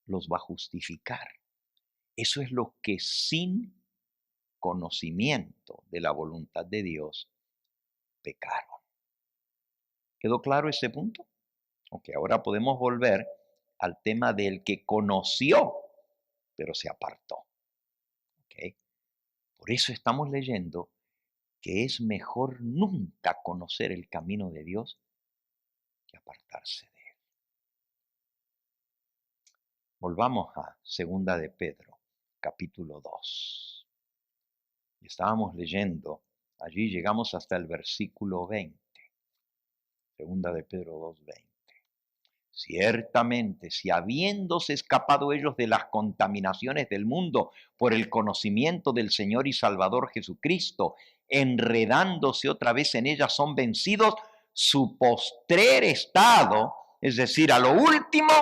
S2: los va a justificar. Eso es lo que sin conocimiento de la voluntad de Dios pecaron. ¿Quedó claro ese punto? Ok, ahora podemos volver al tema del que conoció, pero se apartó. Okay. Por eso estamos leyendo que es mejor nunca conocer el camino de Dios que apartarse de él. Volvamos a 2 de Pedro, capítulo 2. Estábamos leyendo, allí llegamos hasta el versículo 20. 2 de Pedro 2:20. Ciertamente, si habiéndose escapado ellos de las contaminaciones del mundo por el conocimiento del Señor y Salvador Jesucristo, enredándose otra vez en ellas, son vencidos, su postrer estado, es decir, a lo último,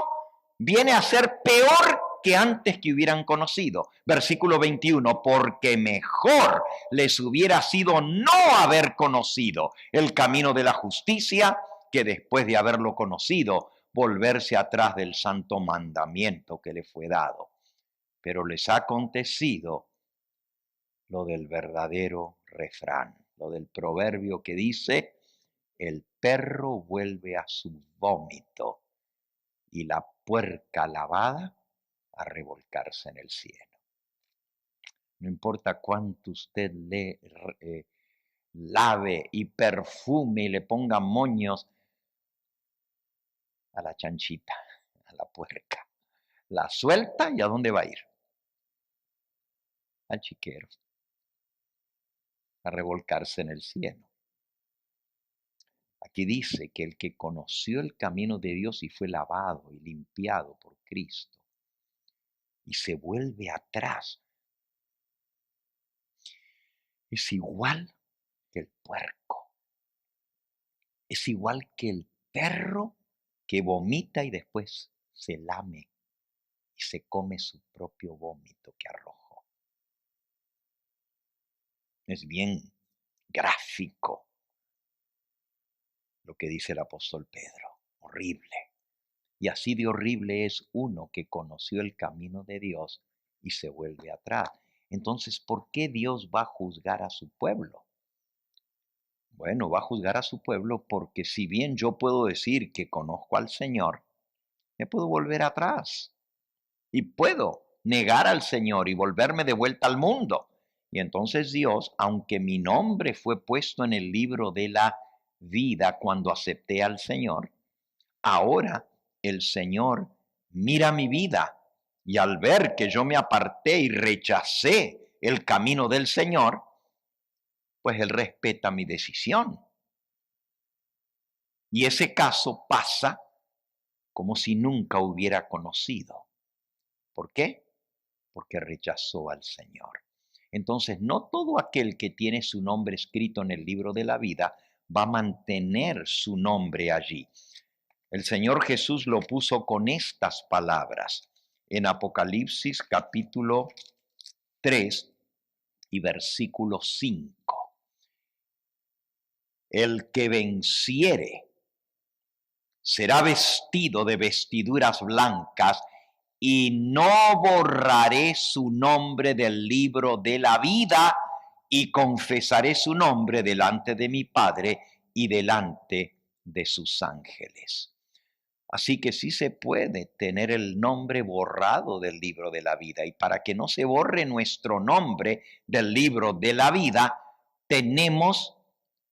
S2: viene a ser peor que antes que hubieran conocido. Versículo 21, porque mejor les hubiera sido no haber conocido el camino de la justicia que después de haberlo conocido, volverse atrás del santo mandamiento que le fue dado. Pero les ha acontecido lo del verdadero refrán, lo del proverbio que dice, el perro vuelve a su vómito y la puerca lavada a revolcarse en el cielo. No importa cuánto usted lave y perfume y le ponga moños a la chanchita, a la puerca. La suelta y ¿a dónde va a ir? Al chiquero, a revolcarse en el cielo. Aquí dice que el que conoció el camino de Dios y fue lavado y limpiado por Cristo y se vuelve atrás, es igual que el puerco, es igual que el perro que vomita y después se lame y se come su propio vómito que arrojó. Es bien gráfico lo que dice el apóstol Pedro, horrible. Y así de horrible es uno que conoció el camino de Dios y se vuelve atrás. Entonces, ¿por qué Dios va a juzgar a su pueblo? Bueno, va a juzgar a su pueblo porque si bien yo puedo decir que conozco al Señor, me puedo volver atrás y puedo negar al Señor y volverme de vuelta al mundo. Y entonces Dios, aunque mi nombre fue puesto en el libro de la vida cuando acepté al Señor, ahora el Señor mira mi vida y al ver que yo me aparté y rechacé el camino del Señor, pues Él respeta mi decisión. Y ese caso pasa como si nunca hubiera conocido. ¿Por qué? Porque rechazó al Señor. Entonces, no todo aquel que tiene su nombre escrito en el libro de la vida va a mantener su nombre allí. El Señor Jesús lo puso con estas palabras en Apocalipsis capítulo 3 y versículo 5. El que venciere será vestido de vestiduras blancas y no borraré su nombre del libro de la vida y confesaré su nombre delante de mi Padre y delante de sus ángeles. Así que sí se puede tener el nombre borrado del libro de la vida. Y para que no se borre nuestro nombre del libro de la vida, tenemos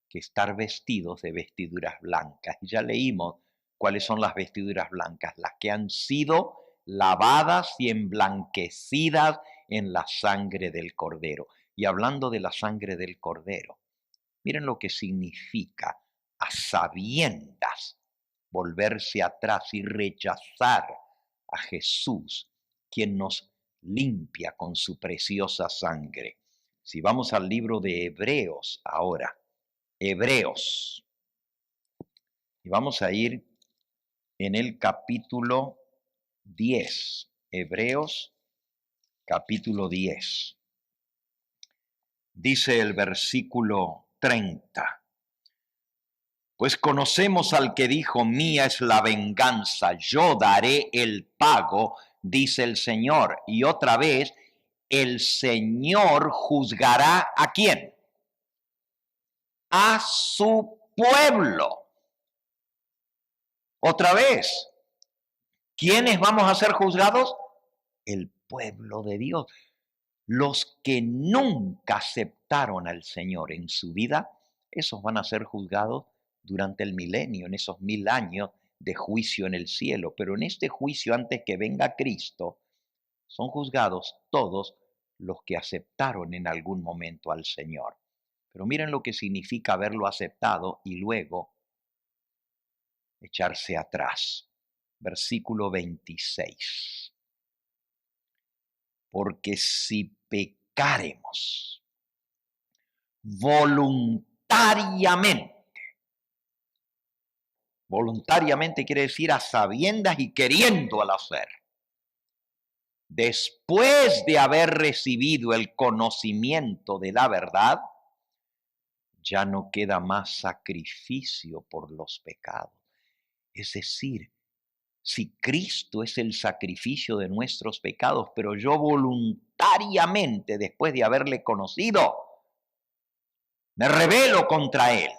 S2: que estar vestidos de vestiduras blancas. Y ya leímos cuáles son las vestiduras blancas, las que han sido lavadas y emblanquecidas en la sangre del Cordero. Y hablando de la sangre del Cordero, miren lo que significa a sabiendas volverse atrás y rechazar a Jesús, quien nos limpia con su preciosa sangre. Si vamos al libro de Hebreos ahora, Hebreos, y vamos a ir en el capítulo 10, Hebreos capítulo 10. Dice el versículo 30. Pues conocemos al que dijo, mía es la venganza, yo daré el pago, dice el Señor. Y otra vez, el Señor juzgará ¿a quién? A su pueblo. Otra vez, ¿quiénes vamos a ser juzgados? El pueblo de Dios. Los que nunca aceptaron al Señor en su vida, esos van a ser juzgados durante el milenio, en esos 1000 años de juicio en el cielo. Pero en este juicio, antes que venga Cristo, son juzgados todos los que aceptaron en algún momento al Señor. Pero miren lo que significa haberlo aceptado y luego echarse atrás. Versículo 26. Porque si pecáremos voluntariamente quiere decir a sabiendas y queriendo al hacer, después de haber recibido el conocimiento de la verdad, ya no queda más sacrificio por los pecados. Es decir, si Cristo es el sacrificio de nuestros pecados, pero yo voluntariamente, después de haberle conocido, me rebelo contra Él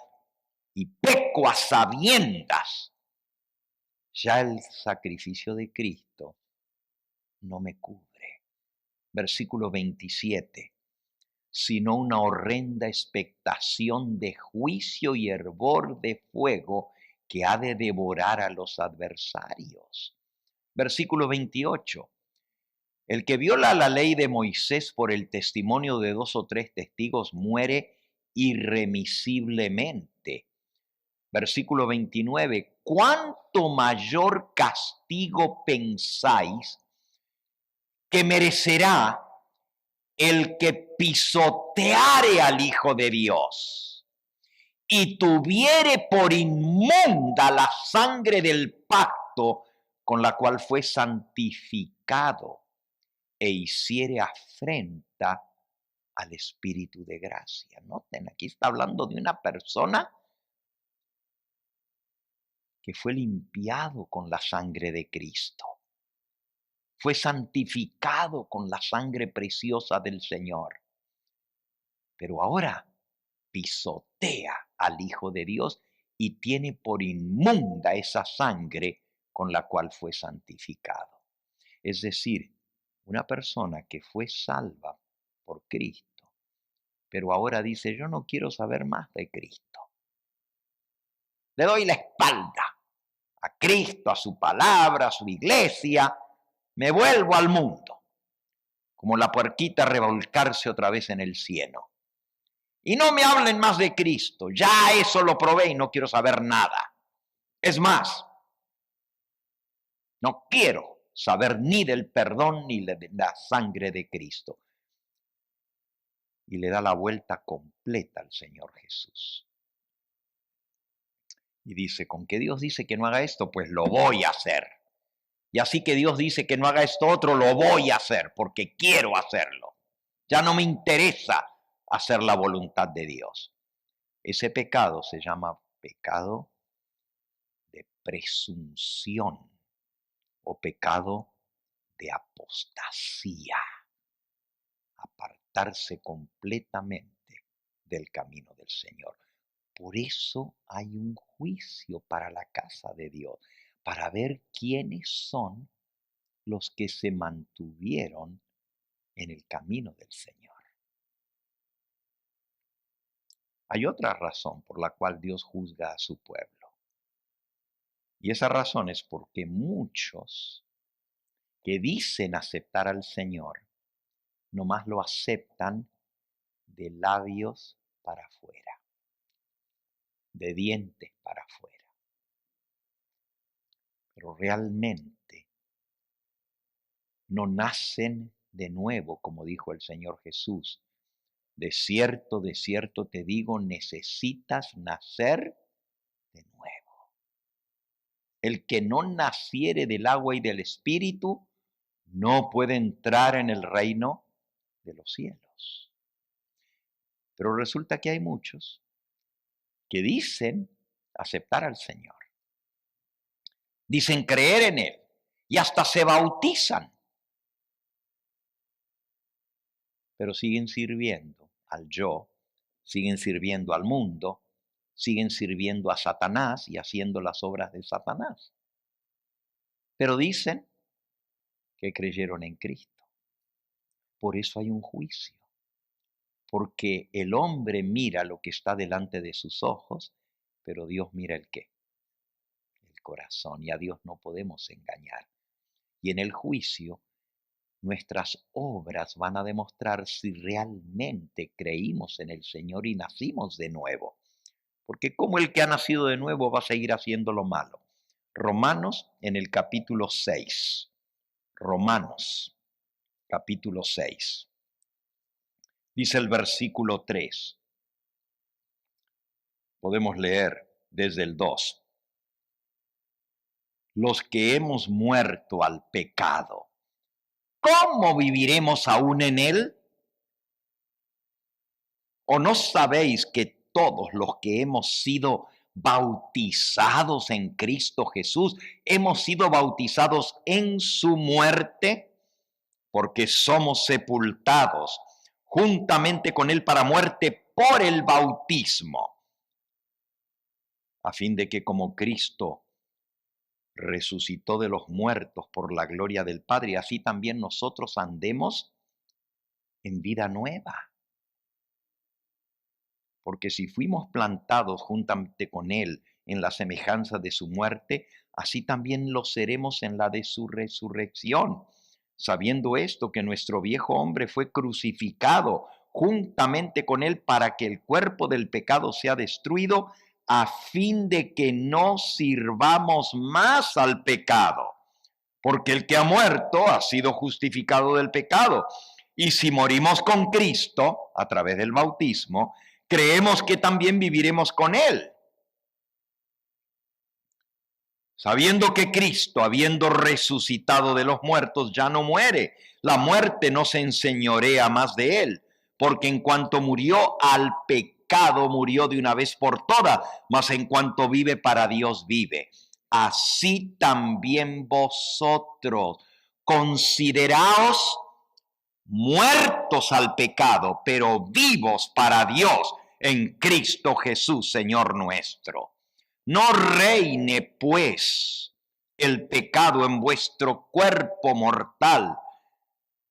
S2: y peco a sabiendas, ya el sacrificio de Cristo no me cubre. Versículo 27. Sino una horrenda expectación de juicio y hervor de fuego que ha de devorar a los adversarios. Versículo 28. El que viola la ley de Moisés por el testimonio de 2 o 3 testigos muere irremisiblemente. Versículo 29. ¿Cuánto mayor castigo pensáis que merecerá el que pisoteare al Hijo de Dios y tuviere por inmunda la sangre del pacto con la cual fue santificado e hiciere afrenta al Espíritu de gracia? Noten, aquí está hablando de una persona que fue limpiado con la sangre de Cristo. Fue santificado con la sangre preciosa del Señor. Pero ahora pisotea al Hijo de Dios y tiene por inmunda esa sangre con la cual fue santificado. Es decir, una persona que fue salva por Cristo, pero ahora dice, yo no quiero saber más de Cristo. Le doy la espalda a Cristo, a su palabra, a su iglesia. Me vuelvo al mundo, como la puerquita a revolcarse otra vez en el cieno. Y no me hablen más de Cristo, ya eso lo probé y no quiero saber nada. Es más, no quiero saber ni del perdón ni de la sangre de Cristo. Y le da la vuelta completa al Señor Jesús. Y dice, con que Dios dice que no haga esto, pues lo voy a hacer. Y así que Dios dice que no haga esto otro, lo voy a hacer porque quiero hacerlo. Ya no me interesa hacer la voluntad de Dios. Ese pecado se llama pecado de presunción o pecado de apostasía. Apartarse completamente del camino del Señor. Por eso hay un juicio para la casa de Dios, para ver quiénes son los que se mantuvieron en el camino del Señor. Hay otra razón por la cual Dios juzga a su pueblo. Y esa razón es porque muchos que dicen aceptar al Señor, nomás lo aceptan de labios para afuera, de dientes para afuera. Pero realmente no nacen de nuevo, como dijo el Señor Jesús. De cierto te digo, necesitas nacer de nuevo. El que no naciere del agua y del Espíritu no puede entrar en el reino de los cielos. Pero resulta que hay muchos que dicen aceptar al Señor. Dicen creer en Él y hasta se bautizan. Pero siguen sirviendo al yo, siguen sirviendo al mundo, siguen sirviendo a Satanás y haciendo las obras de Satanás. Pero dicen que creyeron en Cristo. Por eso hay un juicio. Porque el hombre mira lo que está delante de sus ojos, pero Dios mira el qué, el corazón. Y a Dios no podemos engañar. Y en el juicio, nuestras obras van a demostrar si realmente creímos en el Señor y nacimos de nuevo. Porque como el que ha nacido de nuevo va a seguir haciendo lo malo. Romanos en el capítulo 6. Romanos, capítulo 6. Dice el versículo 3. Podemos leer desde el 2. Los que hemos muerto al pecado ¿cómo viviremos aún en él? ¿O no sabéis que todos los que hemos sido bautizados en Cristo Jesús, hemos sido bautizados en su muerte? Porque somos sepultados juntamente con él para muerte por el bautismo, a fin de que como Cristo resucitó de los muertos por la gloria del Padre, así también nosotros andemos en vida nueva. Porque si fuimos plantados juntamente con Él en la semejanza de su muerte, así también lo seremos en la de su resurrección. Sabiendo esto, que nuestro viejo hombre fue crucificado juntamente con Él para que el cuerpo del pecado sea destruido, a fin de que no sirvamos más al pecado. Porque el que ha muerto ha sido justificado del pecado. Y si morimos con Cristo a través del bautismo, creemos que también viviremos con Él. Sabiendo que Cristo, habiendo resucitado de los muertos, ya no muere, la muerte no se enseñorea más de Él, porque en cuanto murió al pecado, murió de una vez por todas, mas en cuanto vive para Dios vive. Así también vosotros consideraos muertos al pecado, pero vivos para Dios en Cristo Jesús, Señor nuestro. No reine, pues, el pecado en vuestro cuerpo mortal,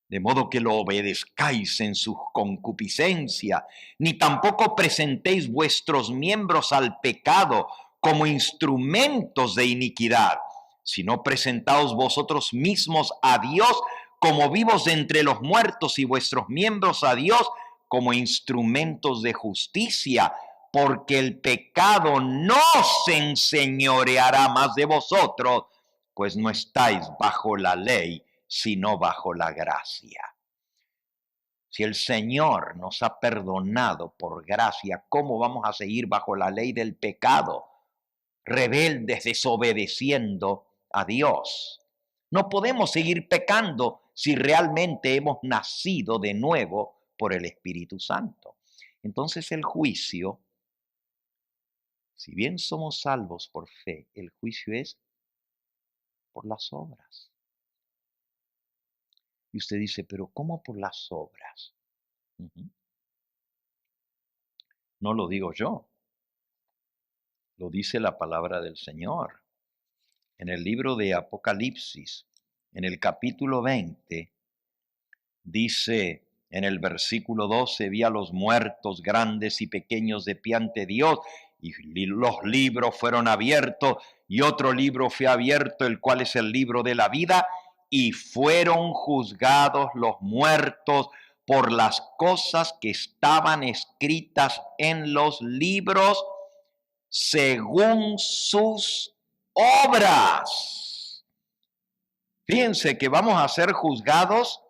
S2: de modo que lo obedezcáis en su concupiscencia, ni tampoco presentéis vuestros miembros al pecado como instrumentos de iniquidad, sino presentaos vosotros mismos a Dios como vivos de entre los muertos y vuestros miembros a Dios como instrumentos de justicia, porque el pecado no se enseñoreará más de vosotros, pues no estáis bajo la ley, sino bajo la gracia. Si el Señor nos ha perdonado por gracia, ¿cómo vamos a seguir bajo la ley del pecado, rebeldes, desobedeciendo a Dios? No podemos seguir pecando si realmente hemos nacido de nuevo por el Espíritu Santo. Entonces el juicio, si bien somos salvos por fe, el juicio es por las obras. Y usted dice, pero ¿cómo por las obras? No lo digo yo, lo dice la palabra del Señor. En el libro de Apocalipsis, en el capítulo 20, dice en el versículo 12, vi a los muertos grandes y pequeños de pie ante Dios, y los libros fueron abiertos, y otro libro fue abierto, el cual es el libro de la vida, y fueron juzgados los muertos por las cosas que estaban escritas en los libros según sus obras. Fíjense que vamos a ser juzgados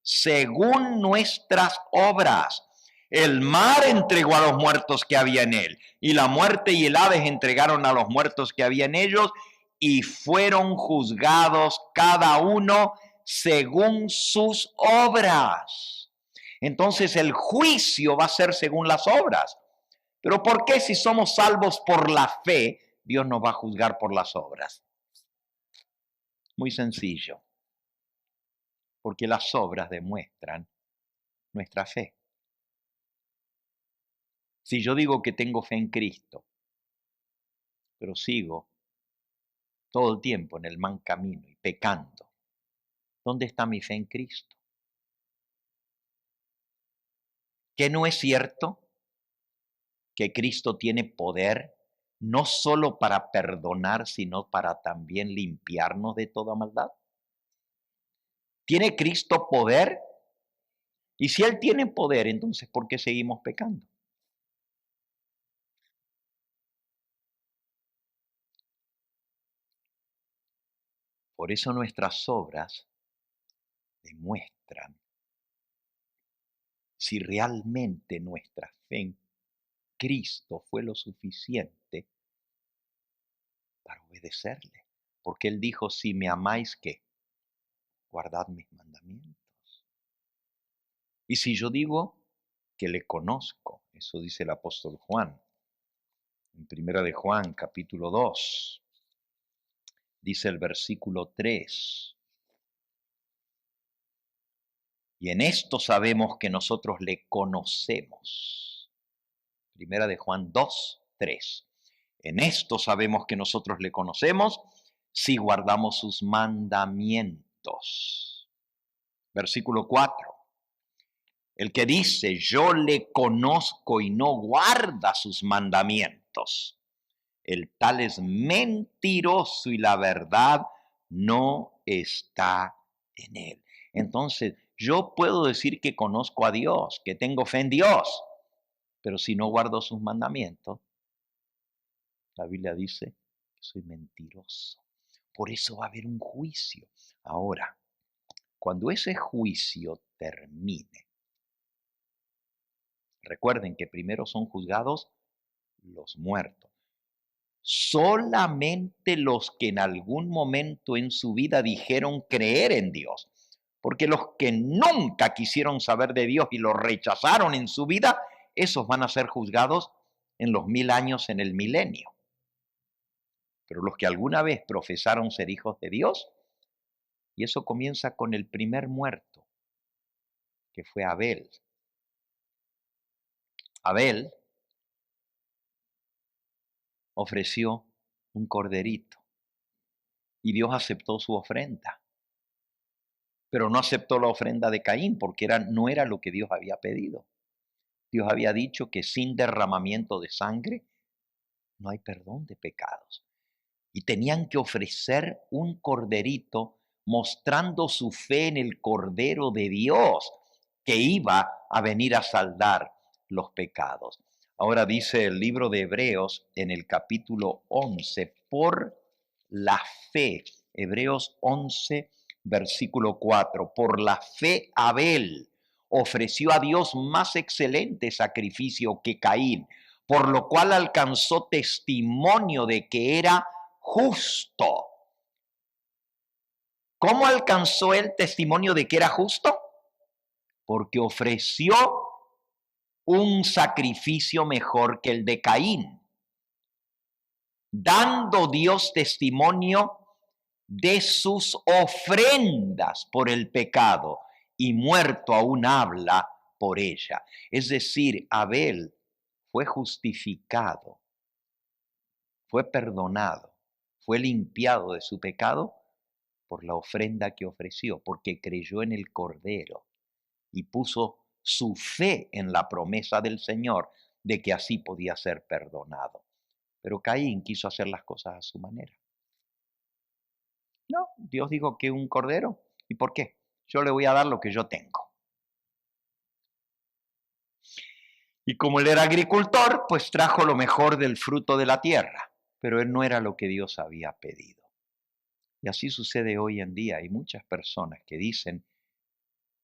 S2: según nuestras obras. El mar entregó a los muertos que había en él, y la muerte y el Hades entregaron a los muertos que había en ellos, y fueron juzgados cada uno según sus obras. Entonces el juicio va a ser según las obras. Pero ¿por qué si somos salvos por la fe, Dios nos va a juzgar por las obras? Muy sencillo. Porque las obras demuestran nuestra fe. Si yo digo que tengo fe en Cristo, pero sigo todo el tiempo en el mal camino y pecando, ¿dónde está mi fe en Cristo? ¿Que no es cierto que Cristo tiene poder no solo para perdonar, sino para también limpiarnos de toda maldad? ¿Tiene Cristo poder? Y si Él tiene poder, entonces ¿por qué seguimos pecando? Por eso nuestras obras demuestran si realmente nuestra fe en Cristo fue lo suficiente para obedecerle. Porque Él dijo, si me amáis, ¿qué? guardad mis mandamientos. Y si yo digo que le conozco, eso dice el apóstol Juan, en Primera de Juan, capítulo 2, dice el versículo 3, y en esto sabemos que nosotros le conocemos. Primera de Juan 2, 3. En esto sabemos que nosotros le conocemos si guardamos sus mandamientos. Versículo 4. El que dice, yo le conozco y no guarda sus mandamientos, el tal es mentiroso y la verdad no está en él. Entonces, yo puedo decir que conozco a Dios, que tengo fe en Dios, pero si no guardo sus mandamientos, la Biblia dice que soy mentiroso. Por eso va a haber un juicio. Ahora, cuando ese juicio termine, recuerden que primero son juzgados los muertos. Solamente los que en algún momento en su vida dijeron creer en Dios, porque los que nunca quisieron saber de Dios y lo rechazaron en su vida, esos van a ser juzgados en los 1000 años en el milenio. Pero los que alguna vez profesaron ser hijos de Dios, y eso comienza con el primer muerto, que fue Abel. Abel ofreció un corderito y Dios aceptó su ofrenda, pero no aceptó la ofrenda de Caín porque no era lo que Dios había pedido. Dios había dicho que sin derramamiento de sangre no hay perdón de pecados. Y tenían que ofrecer un corderito mostrando su fe en el Cordero de Dios que iba a venir a saldar los pecados. Ahora dice el libro de Hebreos en el capítulo 11, por la fe, Hebreos 11, versículo 4, por la fe Abel ofreció a Dios más excelente sacrificio que Caín, por lo cual alcanzó testimonio de que era justo. ¿Cómo alcanzó el testimonio de que era justo? Porque ofreció un sacrificio mejor que el de Caín, dando Dios testimonio de sus ofrendas por el pecado, y muerto aún habla por ella. Es decir, Abel fue justificado, fue perdonado, fue limpiado de su pecado por la ofrenda que ofreció, porque creyó en el Cordero y puso su fe en la promesa del Señor de que así podía ser perdonado. Pero Caín quiso hacer las cosas a su manera. No, Dios dijo que un cordero. ¿Y por qué? Yo le voy a dar lo que yo tengo. Y como él era agricultor, pues trajo lo mejor del fruto de la tierra. Pero él no era lo que Dios había pedido. Y así sucede hoy en día. Hay muchas personas que dicen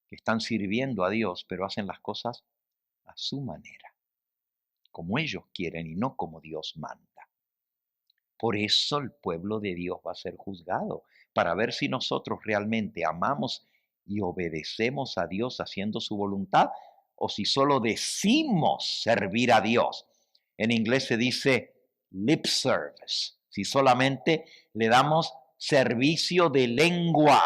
S2: que están sirviendo a Dios, pero hacen las cosas a su manera, como ellos quieren y no como Dios manda. Por eso el pueblo de Dios va a ser juzgado, para ver si nosotros realmente amamos y obedecemos a Dios haciendo su voluntad, o si solo decimos servir a Dios. En inglés se dice lip service, si solamente le damos servicio de lengua,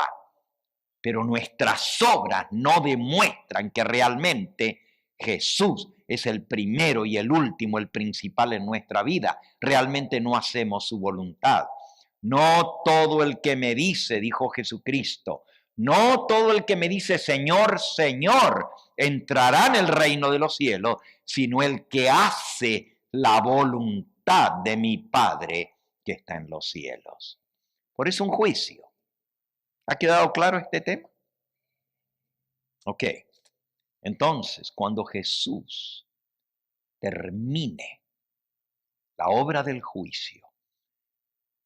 S2: pero nuestras obras no demuestran que realmente Jesús es el primero y el último, el principal en nuestra vida. Realmente no hacemos su voluntad. No todo el que me dice, dijo Jesucristo, no todo el que me dice Señor, Señor, entrará en el reino de los cielos, sino el que hace la voluntad de mi Padre que está en los cielos. Por eso un juicio. ¿Ha quedado claro este tema? Ok. Entonces, cuando Jesús termine la obra del juicio,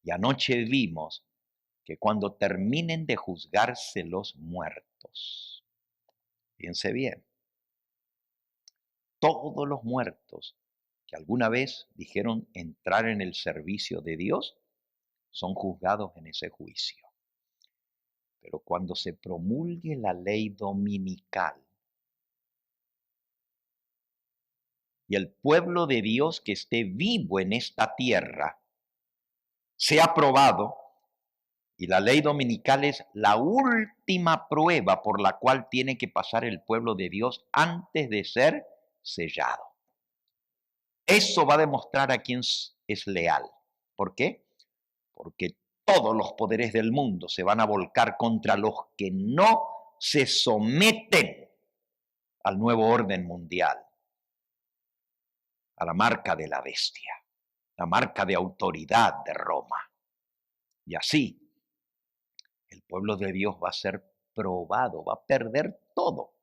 S2: y anoche vimos que cuando terminen de juzgarse los muertos, fíjense bien, todos los muertos que alguna vez dijeron entrar en el servicio de Dios son juzgados en ese juicio. Pero cuando se promulgue la ley dominical y el pueblo de Dios que esté vivo en esta tierra sea probado, y la ley dominical es la última prueba por la cual tiene que pasar el pueblo de Dios antes de ser sellado. Eso va a demostrar a quién es leal. ¿Por qué? Porque todos los poderes del mundo se van a volcar contra los que no se someten al nuevo orden mundial, a la marca de la bestia, la marca de autoridad de Roma. Y así, el pueblo de Dios va a ser probado, va a perder todo.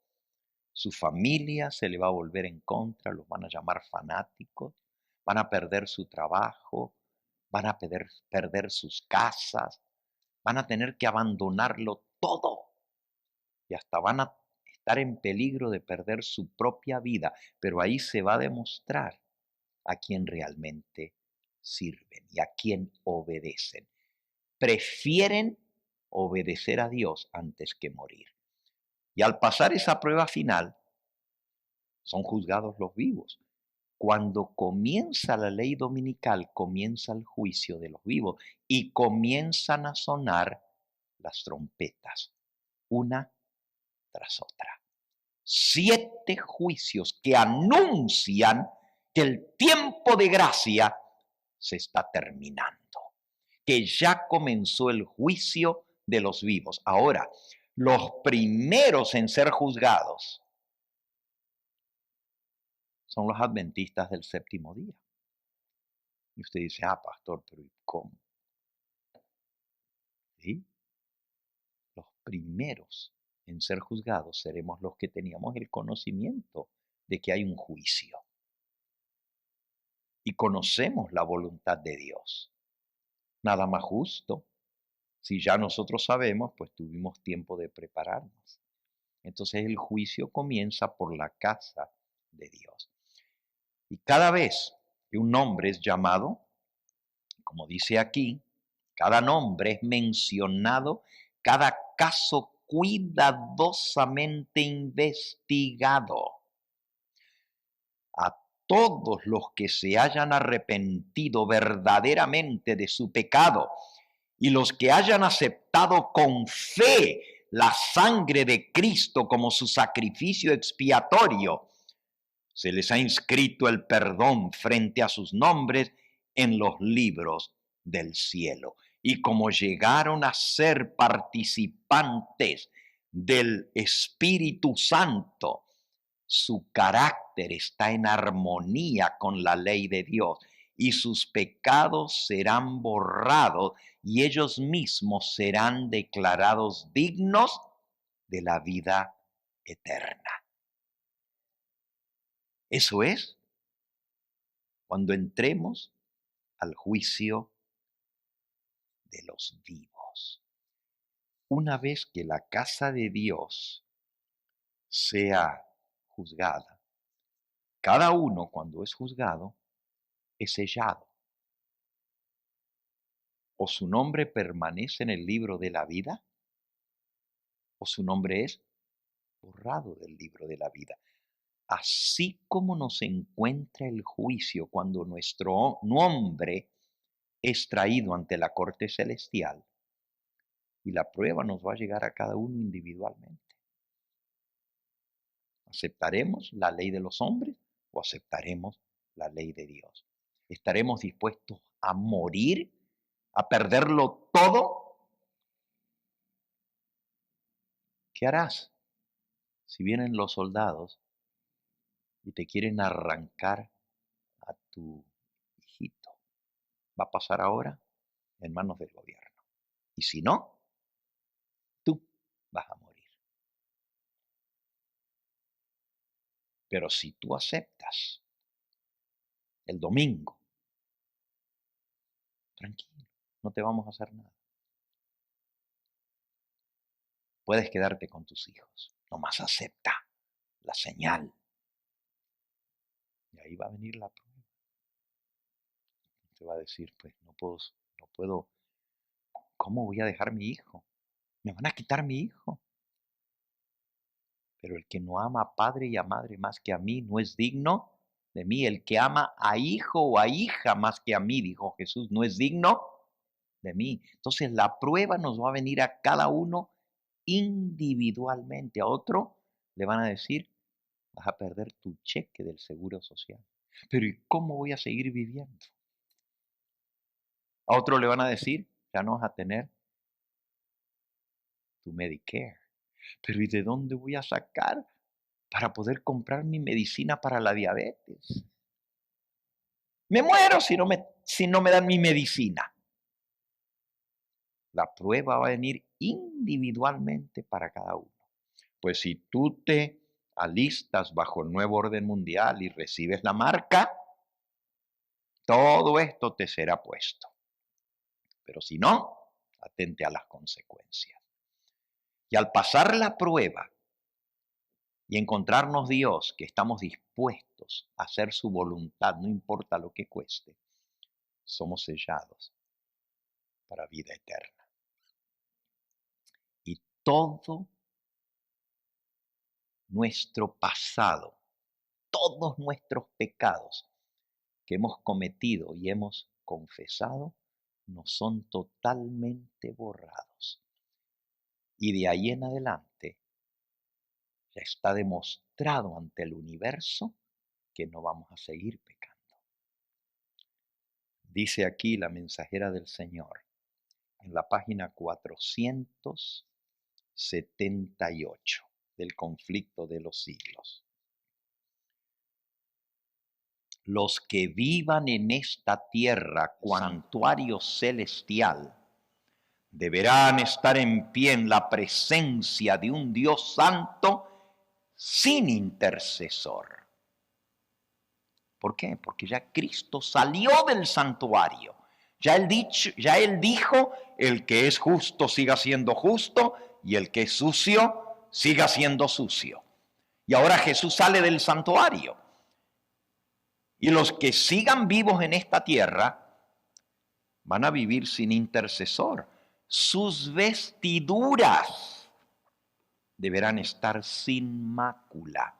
S2: Su familia se le va a volver en contra, los van a llamar fanáticos, van a perder su trabajo, van a perder sus casas, van a tener que abandonarlo todo y hasta van a estar en peligro de perder su propia vida. Pero ahí se va a demostrar a quién realmente sirven y a quién obedecen. Prefieren obedecer a Dios antes que morir. Y al pasar esa prueba final, son juzgados los vivos. Cuando comienza la ley dominical, comienza el juicio de los vivos y comienzan a sonar las trompetas, una tras otra. 7 juicios que anuncian que el tiempo de gracia se está terminando, que ya comenzó el juicio de los vivos. Ahora, los primeros en ser juzgados son los adventistas del séptimo día. Y usted dice, pastor, pero ¿y cómo? ¿Sí? Los primeros en ser juzgados seremos los que teníamos el conocimiento de que hay un juicio. Y conocemos la voluntad de Dios. Nada más justo. Si ya nosotros sabemos, pues tuvimos tiempo de prepararnos. Entonces el juicio comienza por la casa de Dios. Y cada vez que un nombre es llamado, como dice aquí, cada nombre es mencionado, cada caso cuidadosamente investigado. A todos los que se hayan arrepentido verdaderamente de su pecado y los que hayan aceptado con fe la sangre de Cristo como su sacrificio expiatorio, se les ha inscrito el perdón frente a sus nombres en los libros del cielo. Y como llegaron a ser participantes del Espíritu Santo, su carácter está en armonía con la ley de Dios y sus pecados serán borrados y ellos mismos serán declarados dignos de la vida eterna. Eso es cuando entremos al juicio de los vivos. Una vez que la casa de Dios sea juzgada, cada uno cuando es juzgado es sellado. O su nombre permanece en el libro de la vida, o su nombre es borrado del libro de la vida. Así como nos encuentra el juicio cuando nuestro nombre es traído ante la corte celestial, y la prueba nos va a llegar a cada uno individualmente. ¿Aceptaremos la ley de los hombres o aceptaremos la ley de Dios? ¿Estaremos dispuestos a morir, a perderlo todo? ¿Qué harás si vienen los soldados y te quieren arrancar a tu hijito? ¿Va a pasar ahora en manos del gobierno? Y si no, tú vas a morir. Pero si tú aceptas el domingo, tranquilo, no te vamos a hacer nada. Puedes quedarte con tus hijos, nomás acepta la señal. Y ahí va a venir la prueba. Te va a decir, pues no puedo, ¿cómo voy a dejar mi hijo? Me van a quitar mi hijo. Pero el que no ama a padre y a madre más que a mí no es digno de mí. El que ama a hijo o a hija más que a mí, dijo Jesús, no es digno de mí. Entonces la prueba nos va a venir a cada uno individualmente. A otro le van a decir, vas a perder tu cheque del seguro social. Pero ¿y cómo voy a seguir viviendo? A otro le van a decir, ya no vas a tener tu Medicare. Pero ¿y de dónde voy a sacar para poder comprar mi medicina para la diabetes? Me muero si no me dan mi medicina. La prueba va a venir individualmente para cada uno. Pues si tú te alistas bajo el nuevo orden mundial y recibes la marca, todo esto te será puesto. Pero si no, atente a las consecuencias. Y al pasar la prueba y encontrarnos Dios, que estamos dispuestos a hacer su voluntad, no importa lo que cueste, somos sellados para vida eterna. Y todo nuestro pasado, todos nuestros pecados que hemos cometido y hemos confesado, nos son totalmente borrados. Y de ahí en adelante ya está demostrado ante el universo que no vamos a seguir pecando. Dice aquí la mensajera del Señor en la página 478 del conflicto de los siglos. Los que vivan en esta tierra santuario celestial deberán estar en pie en la presencia de un Dios santo sin intercesor. ¿Por qué? Porque ya Cristo salió del santuario. Ya él dijo, el que es justo siga siendo justo y el que es sucio siga siendo sucio. Y ahora Jesús sale del santuario. Y los que sigan vivos en esta tierra van a vivir sin intercesor. Sus vestiduras deberán estar sin mácula.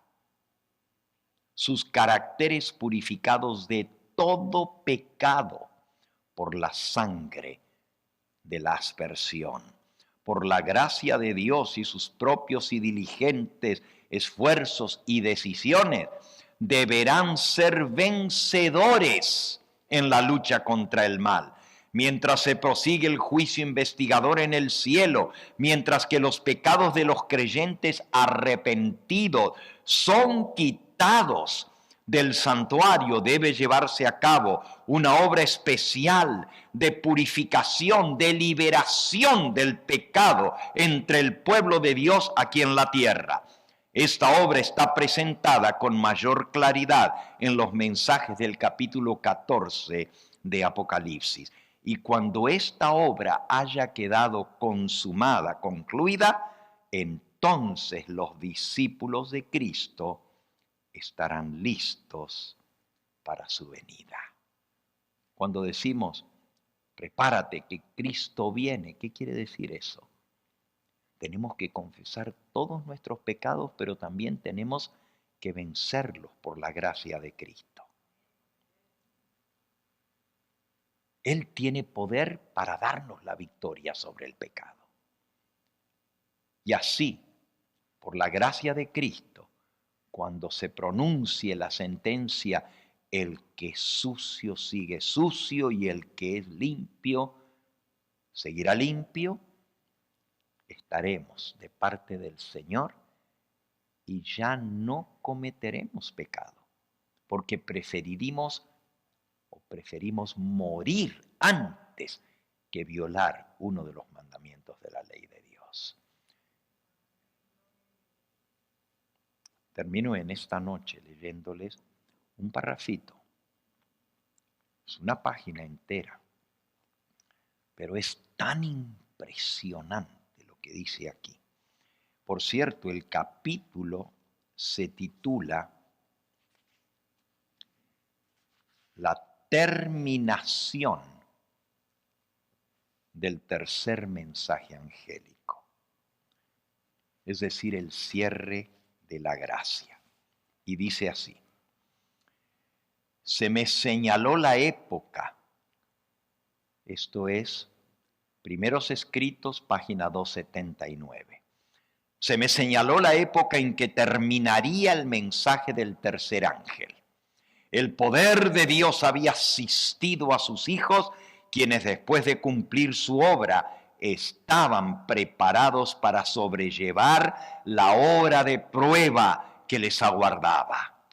S2: Sus caracteres purificados de todo pecado por la sangre de la aspersión, por la gracia de Dios y sus propios y diligentes esfuerzos y decisiones, deberán ser vencedores en la lucha contra el mal. Mientras se prosigue el juicio investigador en el cielo, mientras que los pecados de los creyentes arrepentidos son quitados del santuario, debe llevarse a cabo una obra especial de purificación, de liberación del pecado entre el pueblo de Dios aquí en la tierra. Esta obra está presentada con mayor claridad en los mensajes del capítulo 14 de Apocalipsis. Y cuando esta obra haya quedado consumada, concluida, entonces los discípulos de Cristo estarán listos para su venida. Cuando decimos, prepárate que Cristo viene, ¿qué quiere decir eso? Tenemos que confesar todos nuestros pecados, pero también tenemos que vencerlos por la gracia de Cristo. Él tiene poder para darnos la victoria sobre el pecado. Y así, por la gracia de Cristo, cuando se pronuncie la sentencia, el que es sucio sigue sucio y el que es limpio seguirá limpio, estaremos de parte del Señor y ya no cometeremos pecado, porque preferimos morir antes que violar uno de los mandamientos de la ley de Dios. Termino en esta noche leyéndoles un parrafito. Es una página entera, pero es tan impresionante lo que dice aquí. Por cierto, el capítulo se titula La terminación del tercer mensaje angélico. es decir, el cierre de la gracia. Y dice así: se me señaló la época, esto es, Primeros Escritos, página 279. Se me señaló la época en que terminaría el mensaje del tercer ángel. El poder de Dios había asistido a sus hijos, quienes después de cumplir su obra estaban preparados para sobrellevar la hora de prueba que les aguardaba.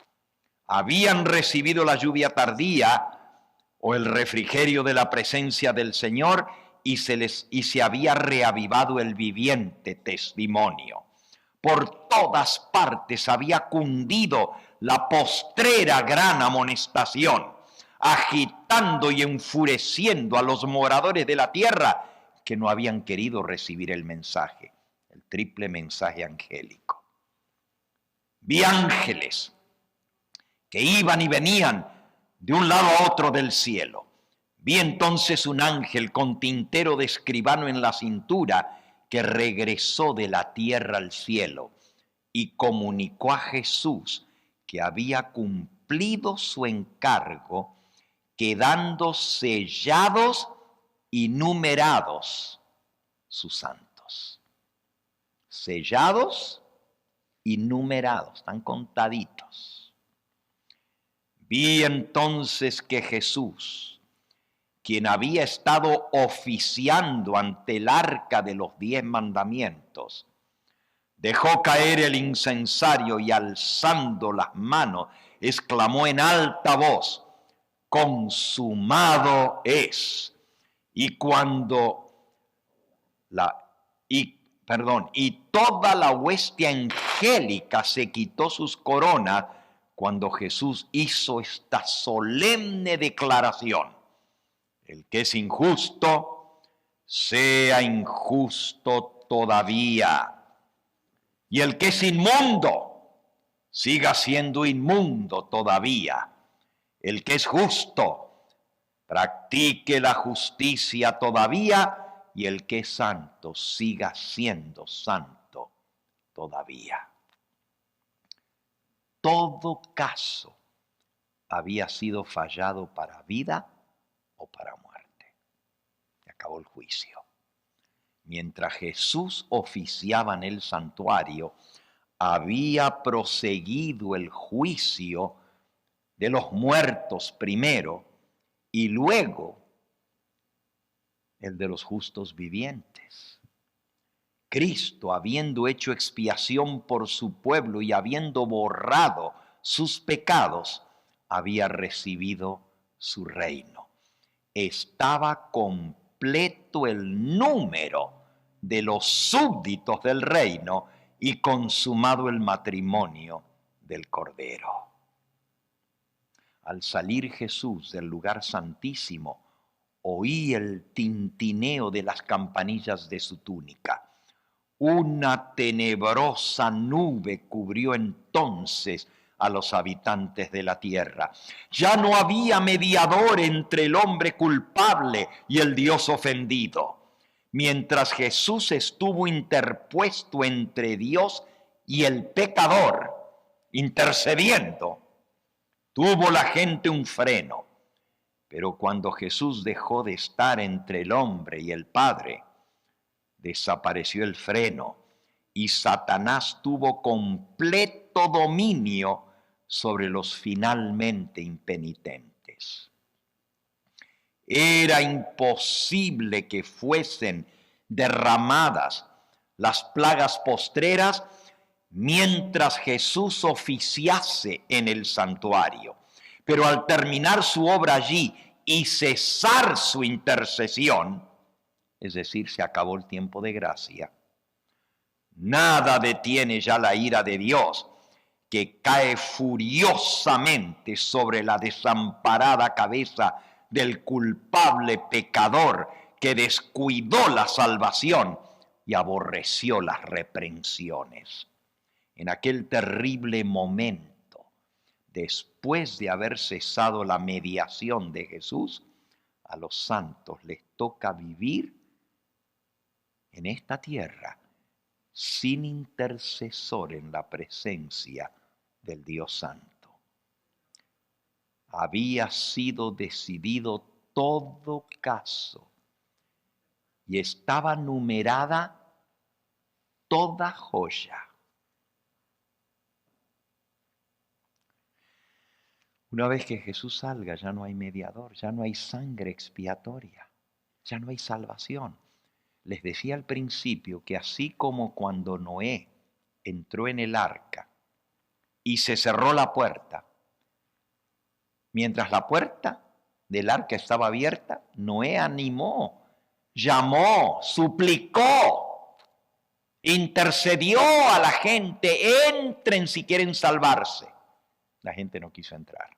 S2: Habían recibido la lluvia tardía o el refrigerio de la presencia del Señor y se había reavivado el viviente testimonio. Por todas partes había cundido la postrera gran amonestación, agitando y enfureciendo a los moradores de la tierra que no habían querido recibir el mensaje, el triple mensaje angélico. Vi ángeles que iban y venían de un lado a otro del cielo. Vi entonces un ángel con tintero de escribano en la cintura que regresó de la tierra al cielo y comunicó a Jesús que había cumplido su encargo, quedando sellados y numerados sus santos. Sellados y numerados, están contaditos. Vi entonces que Jesús, quien había estado oficiando ante el arca de los 10 mandamientos, dejó caer el incensario y alzando las manos, exclamó en alta voz: consumado es. Y toda la hueste angélica se quitó sus coronas cuando Jesús hizo esta solemne declaración: el que es injusto, sea injusto todavía. Y el que es inmundo, siga siendo inmundo todavía. El que es justo, practique la justicia todavía. Y el que es santo, siga siendo santo todavía. Todo caso había sido fallado para vida o para muerte. Se acabó el juicio. Mientras Jesús oficiaba en el santuario, había proseguido el juicio de los muertos primero y luego el de los justos vivientes. Cristo, habiendo hecho expiación por su pueblo y habiendo borrado sus pecados, había recibido su reino. Estaba completo el número de los súbditos del reino y consumado el matrimonio del Cordero. Al salir Jesús del lugar santísimo, oí el tintineo de las campanillas de su túnica. Una tenebrosa nube cubrió entonces a los habitantes de la tierra. Ya no había mediador entre el hombre culpable y el Dios ofendido. Mientras Jesús estuvo interpuesto entre Dios y el pecador, intercediendo, tuvo la gente un freno. Pero cuando Jesús dejó de estar entre el hombre y el Padre, desapareció el freno y Satanás tuvo completo dominio sobre los finalmente impenitentes. Era imposible que fuesen derramadas las plagas postreras mientras Jesús oficiase en el santuario. Pero al terminar su obra allí y cesar su intercesión, es decir, se acabó el tiempo de gracia, nada detiene ya la ira de Dios, que cae furiosamente sobre la desamparada cabeza del culpable pecador que descuidó la salvación y aborreció las reprensiones. En aquel terrible momento, después de haber cesado la mediación de Jesús, a los santos les toca vivir en esta tierra sin intercesor en la presencia del Dios Santo. Había sido decidido todo caso y estaba numerada toda joya. Una vez que Jesús salga, ya no hay mediador, ya no hay sangre expiatoria, ya no hay salvación. Les decía al principio que así como cuando Noé entró en el arca y se cerró la puerta, mientras la puerta del arca estaba abierta, Noé animó, llamó, suplicó, intercedió a la gente, entren si quieren salvarse. La gente no quiso entrar.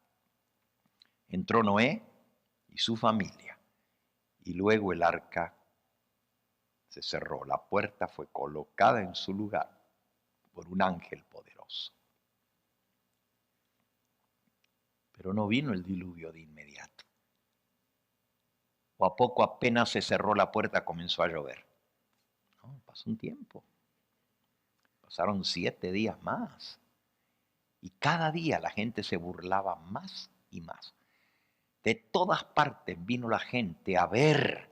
S2: Entró Noé y su familia, y luego el arca se cerró. La puerta fue colocada en su lugar por un ángel poderoso. Pero no vino el diluvio de inmediato. O a poco apenas se cerró la puerta comenzó a llover. No, pasó un tiempo. Pasaron 7 días más. Y cada día la gente se burlaba más y más. De todas partes vino la gente a ver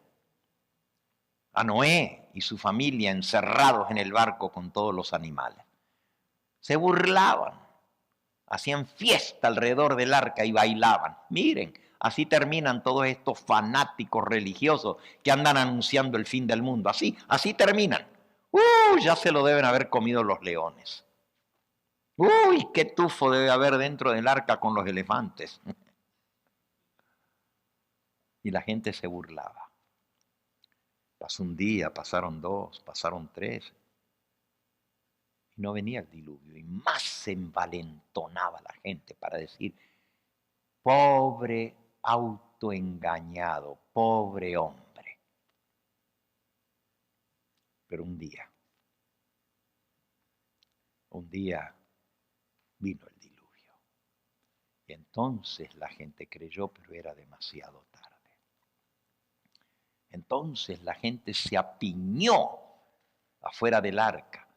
S2: a Noé y su familia encerrados en el barco con todos los animales. Se burlaban, hacían fiesta alrededor del arca y bailaban. Miren, así terminan todos estos fanáticos religiosos que andan anunciando el fin del mundo. Así terminan. Ya se lo deben haber comido los leones. Qué tufo debe haber dentro del arca con los elefantes. Y la gente se burlaba. Pasó un día, pasaron 2, pasaron 3. Y no venía el diluvio. Y más se envalentonaba la gente para decir, pobre autoengañado, pobre hombre. Pero un día vino el diluvio. Y entonces la gente creyó, pero era demasiado tarde. Entonces la gente se apiñó afuera del arca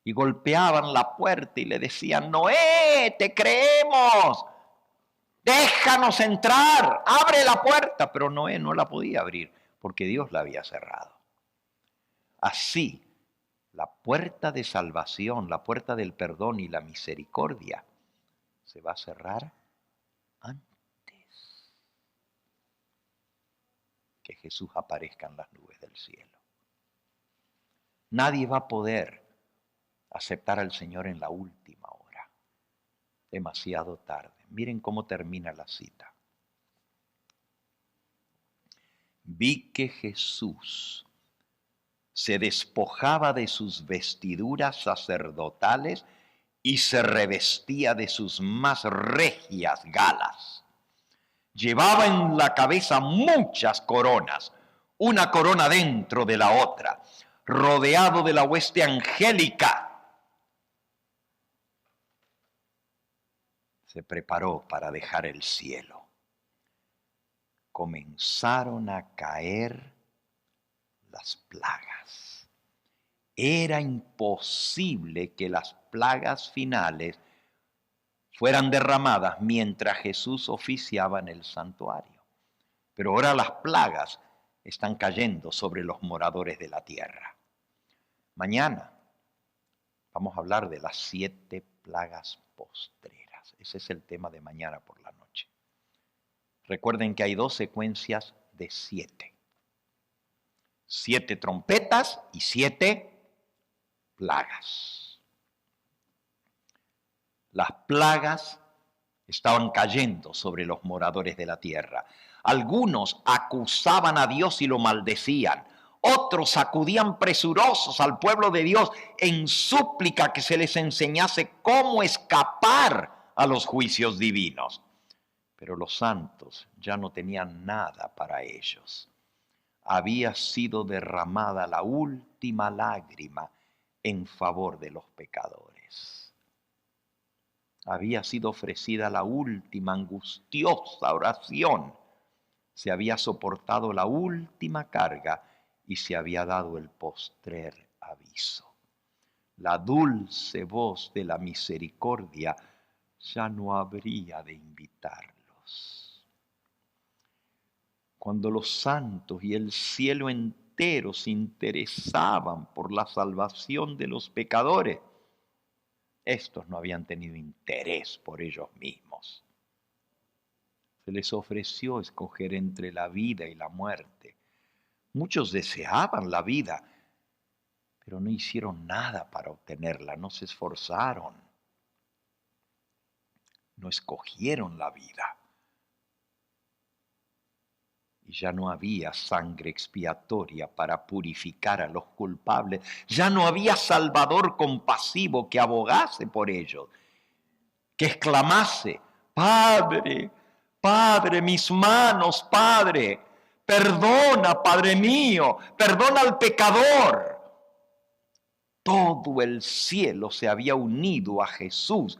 S2: y golpeaban la puerta y le decían, Noé, te creemos, déjanos entrar, abre la puerta. Pero Noé no la podía abrir porque Dios la había cerrado. Así, la puerta de salvación, la puerta del perdón y la misericordia se va a cerrar antes que Jesús aparezca en las nubes del cielo. Nadie va a poder aceptar al Señor en la última hora. Demasiado tarde. Miren cómo termina la cita. Vi que Jesús se despojaba de sus vestiduras sacerdotales y se revestía de sus más regias galas. Llevaba en la cabeza muchas coronas, una corona dentro de la otra, rodeado de la hueste angélica. Se preparó para dejar el cielo. Comenzaron a caer las plagas. Era imposible que las plagas finales fueran derramadas mientras Jesús oficiaba en el santuario. Pero ahora las plagas están cayendo sobre los moradores de la tierra. Mañana vamos a hablar de las 7 plagas postreras. Ese es el tema de mañana por la noche. Recuerden que hay 2 secuencias de 7. 7 trompetas y 7 plagas. Las plagas estaban cayendo sobre los moradores de la tierra. Algunos acusaban a Dios y lo maldecían. Otros acudían presurosos al pueblo de Dios en súplica que se les enseñase cómo escapar a los juicios divinos. Pero los santos ya no tenían nada para ellos. Había sido derramada la última lágrima en favor de los pecadores. Había sido ofrecida la última angustiosa oración. Se había soportado la última carga y se había dado el postrer aviso. la dulce voz de la misericordia, ya no habría de invitarlos. Cuando los santos y el cielo entero se interesaban por la salvación de los pecadores, estos no habían tenido interés por ellos mismos. Se les ofreció escoger entre la vida y la muerte. Muchos deseaban la vida, pero no hicieron nada para obtenerla, no se esforzaron, no escogieron la vida. Y ya no había sangre expiatoria para purificar a los culpables, ya no había Salvador compasivo que abogase por ellos, que exclamase: Padre, Padre, mis manos, Padre, perdona, Padre mío, perdona al pecador. Todo el cielo se había unido a Jesús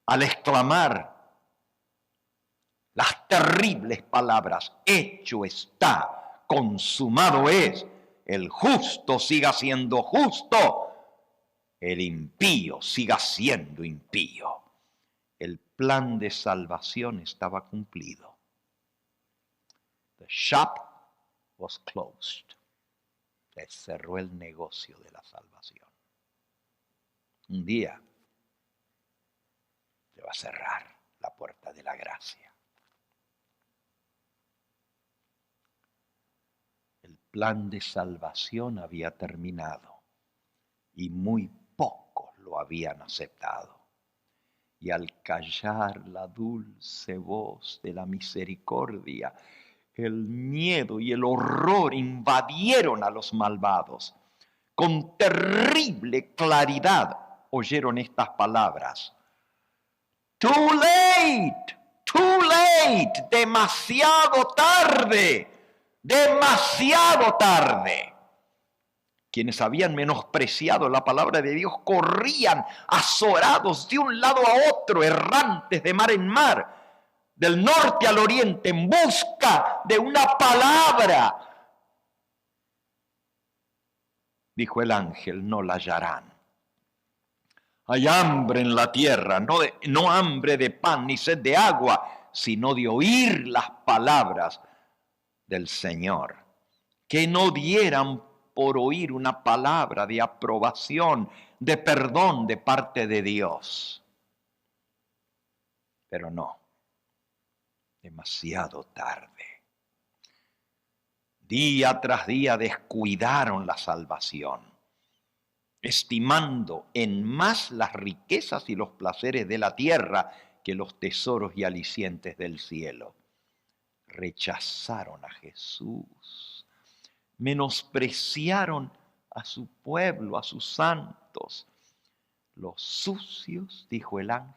S2: al exclamar las terribles palabras: hecho está, consumado es. El justo siga siendo justo, el impío siga siendo impío. El plan de salvación estaba cumplido. The shop was closed. Se cerró el negocio de la salvación. Un día se va a cerrar la puerta de la gracia. El plan de salvación había terminado y muy pocos lo habían aceptado. Y al callar la dulce voz de la misericordia, el miedo y el horror invadieron a los malvados. Con terrible claridad oyeron estas palabras: Too late, demasiado tarde, demasiado tarde. Quienes habían menospreciado la palabra de Dios corrían azorados de un lado a otro, errantes de mar en mar, del norte al oriente, en busca de una palabra. Dijo el ángel: no la hallarán. Hay hambre en la tierra, no hambre de pan ni sed de agua, sino de oír las palabras del Señor. Que no dieran por oír una palabra de aprobación, de perdón de parte de Dios. Pero no. Demasiado tarde. Día tras día descuidaron la salvación, estimando en más las riquezas y los placeres de la tierra que los tesoros y alicientes del cielo. Rechazaron a Jesús, menospreciaron a su pueblo, a sus santos. Los sucios, dijo el ángel,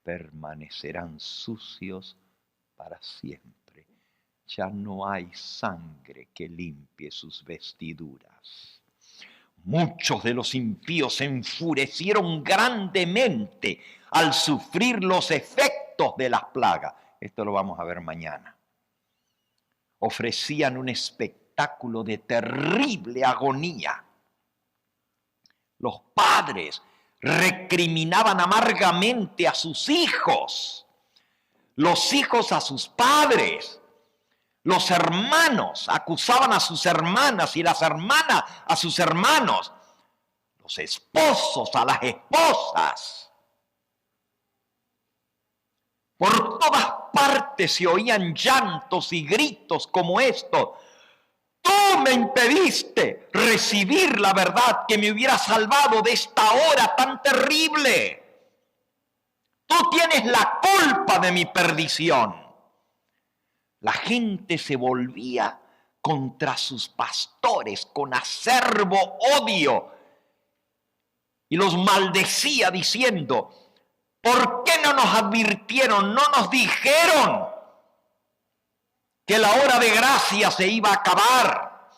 S2: permanecerán sucios para siempre. Ya no hay sangre que limpie sus vestiduras. Muchos de los impíos se enfurecieron grandemente al sufrir los efectos de las plagas. Esto lo vamos a ver mañana. Ofrecían un espectáculo de terrible agonía. Los padres recriminaban amargamente a sus hijos, los hijos a sus padres, los hermanos acusaban a sus hermanas y las hermanas a sus hermanos, los esposos a las esposas. Por todas partes se oían llantos y gritos como estos: tú me impediste recibir la verdad que me hubiera salvado de esta hora tan terrible. Tú tienes la culpa de mi perdición. La gente se volvía contra sus pastores con acerbo odio y los maldecía diciendo: ¿por qué no nos advirtieron, no nos dijeron que la hora de gracia se iba a acabar?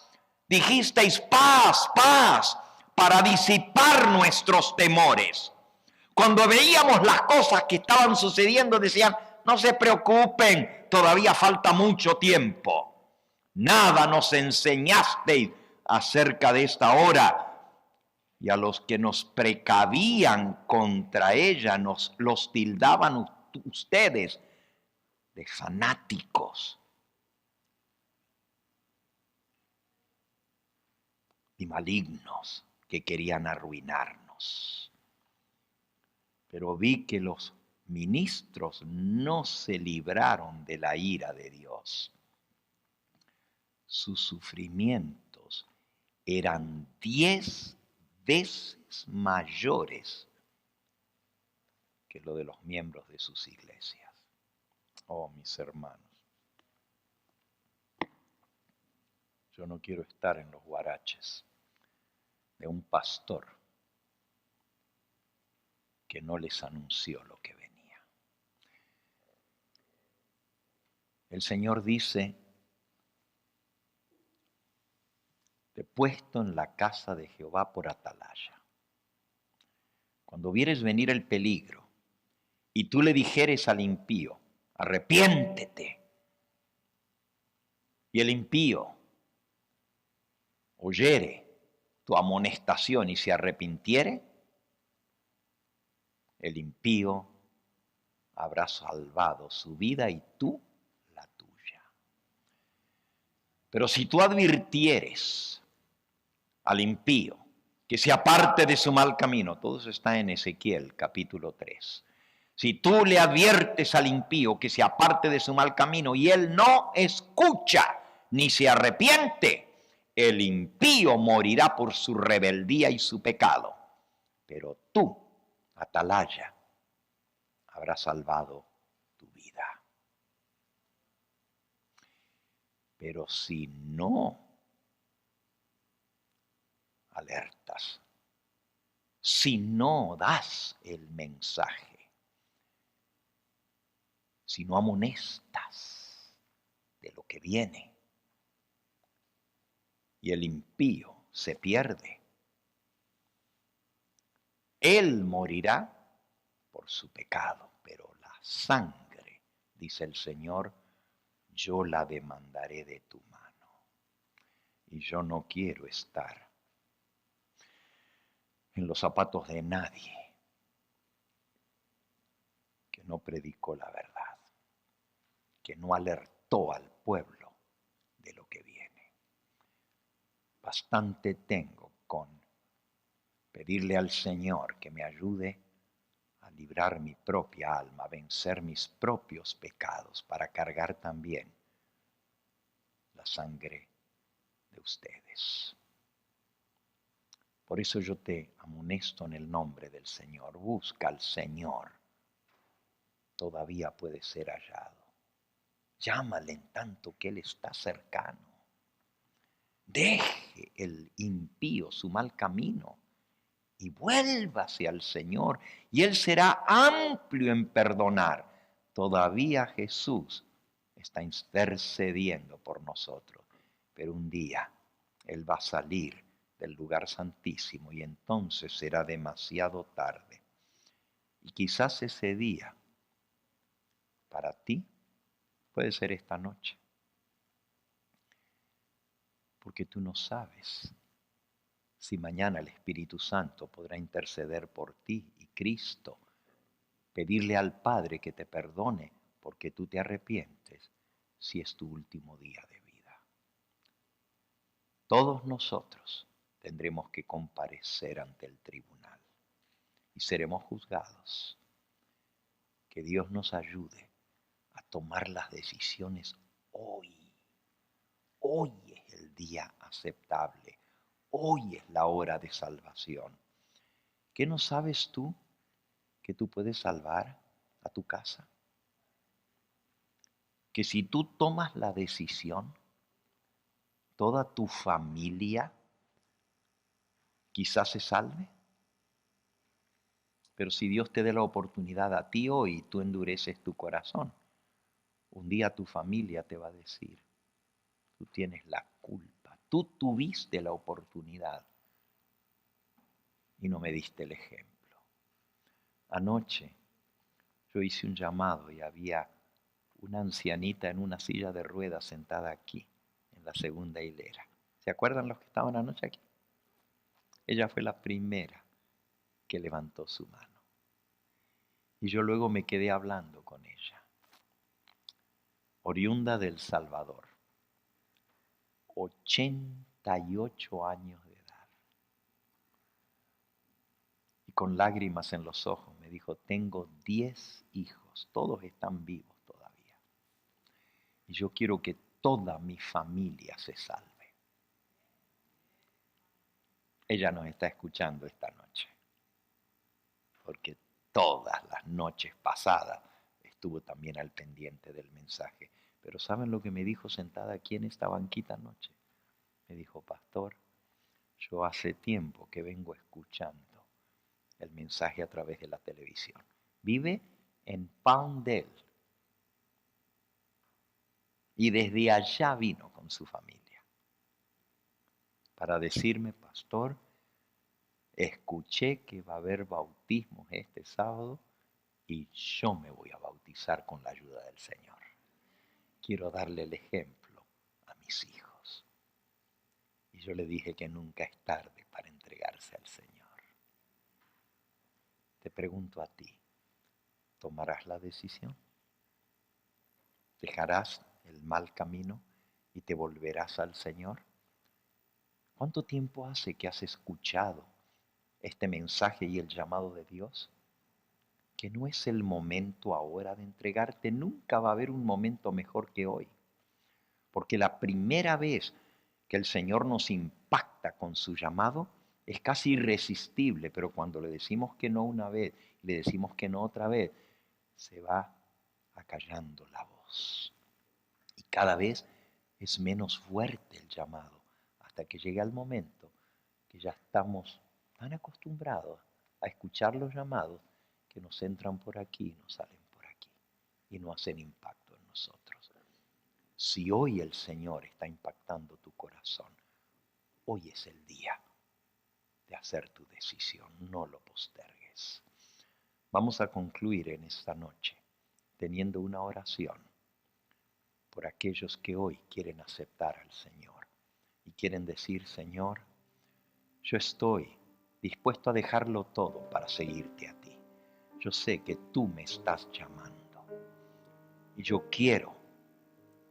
S2: Dijisteis paz, paz, para disipar nuestros temores. Cuando veíamos las cosas que estaban sucediendo, decían: no se preocupen, todavía falta mucho tiempo. Nada nos enseñasteis acerca de esta hora. y a los que nos precavían contra ella los tildaban ustedes de fanáticos y malignos que querían arruinarnos. Pero vi que los ministros no se libraron de la ira de Dios. Sus sufrimientos eran 10 veces mayores que lo de los miembros de sus iglesias. Oh, mis hermanos, yo no quiero estar en los guaraches de un pastor que no les anunció lo que venía. El Señor dice, te he puesto en la casa de Jehová por atalaya. Cuando vieres venir el peligro y tú le dijeres al impío, arrepiéntete, y el impío oyere tu amonestación y se arrepintiere, el impío habrá salvado su vida y tú la tuya. Pero si tú advirtieres al impío que se aparte de su mal camino, todo eso está en Ezequiel capítulo 3. Si tú le adviertes al impío que se aparte de su mal camino y él no escucha ni se arrepiente, el impío morirá por su rebeldía y su pecado. Pero tú, atalaya, habrás salvado tu vida. Pero si no alertas, si no das el mensaje, si no amonestas de lo que viene y el impío se pierde, él morirá por su pecado, pero la sangre, dice el Señor, yo la demandaré de tu mano. Y yo no quiero estar en los zapatos de nadie que no predicó la verdad, que no alertó al pueblo de lo que viene. Bastante tengo con pedirle al Señor que me ayude a librar mi propia alma, a vencer mis propios pecados, para cargar también la sangre de ustedes. Por eso yo te amonesto en el nombre del Señor. Busca al Señor. Todavía puede ser hallado. Llámale en tanto que Él está cercano. Deje el impío su mal camino y vuélvase al Señor, y Él será amplio en perdonar. Todavía Jesús está intercediendo por nosotros, pero un día Él va a salir del lugar santísimo y entonces será demasiado tarde. Y quizás ese día para ti puede ser esta noche, porque tú no sabes si mañana el Espíritu Santo podrá interceder por ti y Cristo, pedirle al Padre que te perdone porque tú te arrepientes, si es tu último día de vida. Todos nosotros tendremos que comparecer ante el tribunal y seremos juzgados. Que Dios nos ayude a tomar las decisiones hoy. Hoy es el día aceptable. Hoy es la hora de salvación. ¿Qué no sabes tú que tú puedes salvar a tu casa? Que si tú tomas la decisión, toda tu familia quizás se salve. Pero si Dios te dé la oportunidad a ti hoy, tú endureces tu corazón, un día tu familia te va a decir, tú tienes la culpa, tú tuviste la oportunidad y no me diste el ejemplo. Anoche yo hice un llamado y había una ancianita en una silla de ruedas sentada aquí, en la segunda hilera. ¿Se acuerdan los que estaban anoche aquí? Ella fue la primera que levantó su mano. Y yo luego me quedé hablando con ella. Oriunda del Salvador, 88 años de edad. Y con lágrimas en los ojos me dijo, tengo 10 hijos, todos están vivos todavía. Y yo quiero que toda mi familia se salve. Ella nos está escuchando esta noche, porque todas las noches pasadas estuvo también al pendiente del mensaje. Pero ¿saben lo que me dijo sentada aquí en esta banquita anoche? Me dijo, pastor, yo hace tiempo que vengo escuchando el mensaje a través de la televisión. Vive en Palmdale. Y desde allá vino con su familia para decirme, pastor, escuché que va a haber bautismos este sábado y yo me voy a bautizar con la ayuda del Señor. Quiero darle el ejemplo a mis hijos. Y yo le dije que nunca es tarde para entregarse al Señor. Te pregunto a ti, ¿tomarás la decisión? ¿Dejarás el mal camino y te volverás al Señor? ¿Cuánto tiempo hace que has escuchado este mensaje y el llamado de Dios? Que no es el momento ahora de entregarte, nunca va a haber un momento mejor que hoy. Porque la primera vez que el Señor nos impacta con su llamado es casi irresistible, pero cuando le decimos que no una vez y le decimos que no otra vez, se va acallando la voz. Y cada vez es menos fuerte el llamado, hasta que llega el momento que ya estamos tan acostumbrados a escuchar los llamados que nos entran por aquí y nos salen por aquí y no hacen impacto en nosotros. Si hoy el Señor está impactando tu corazón, hoy es el día de hacer tu decisión, no lo postergues. Vamos a concluir en esta noche teniendo una oración por aquellos que hoy quieren aceptar al Señor y quieren decir, Señor, yo estoy dispuesto a dejarlo todo para seguirte a ti. Yo sé que tú me estás llamando y yo quiero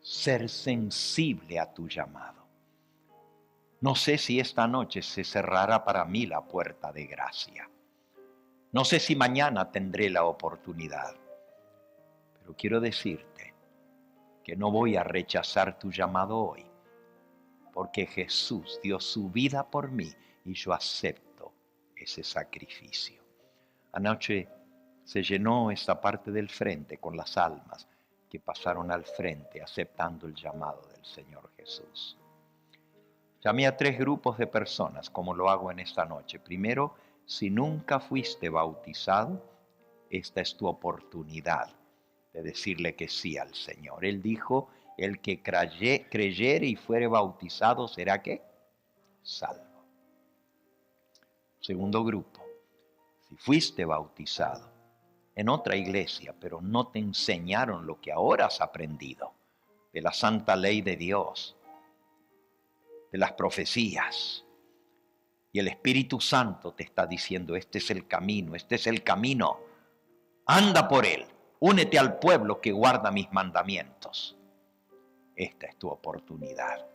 S2: ser sensible a tu llamado. No sé si esta noche se cerrará para mí la puerta de gracia. No sé si mañana tendré la oportunidad, pero quiero decirte que no voy a rechazar tu llamado hoy, porque Jesús dio su vida por mí y yo acepto ese sacrificio. Anoche se llenó esta parte del frente con las almas que pasaron al frente aceptando el llamado del Señor Jesús. Llamé a 3 grupos de personas, como lo hago en esta noche. Primero, si nunca fuiste bautizado, esta es tu oportunidad de decirle que sí al Señor. Él dijo, el que creyere y fuere bautizado será ¿qué? Salvo. Segundo grupo, si fuiste bautizado en otra iglesia, pero no te enseñaron lo que ahora has aprendido de la santa ley de Dios, de las profecías, y el Espíritu Santo te está diciendo, este es el camino, anda por él, únete al pueblo que guarda mis mandamientos. Esta es tu oportunidad.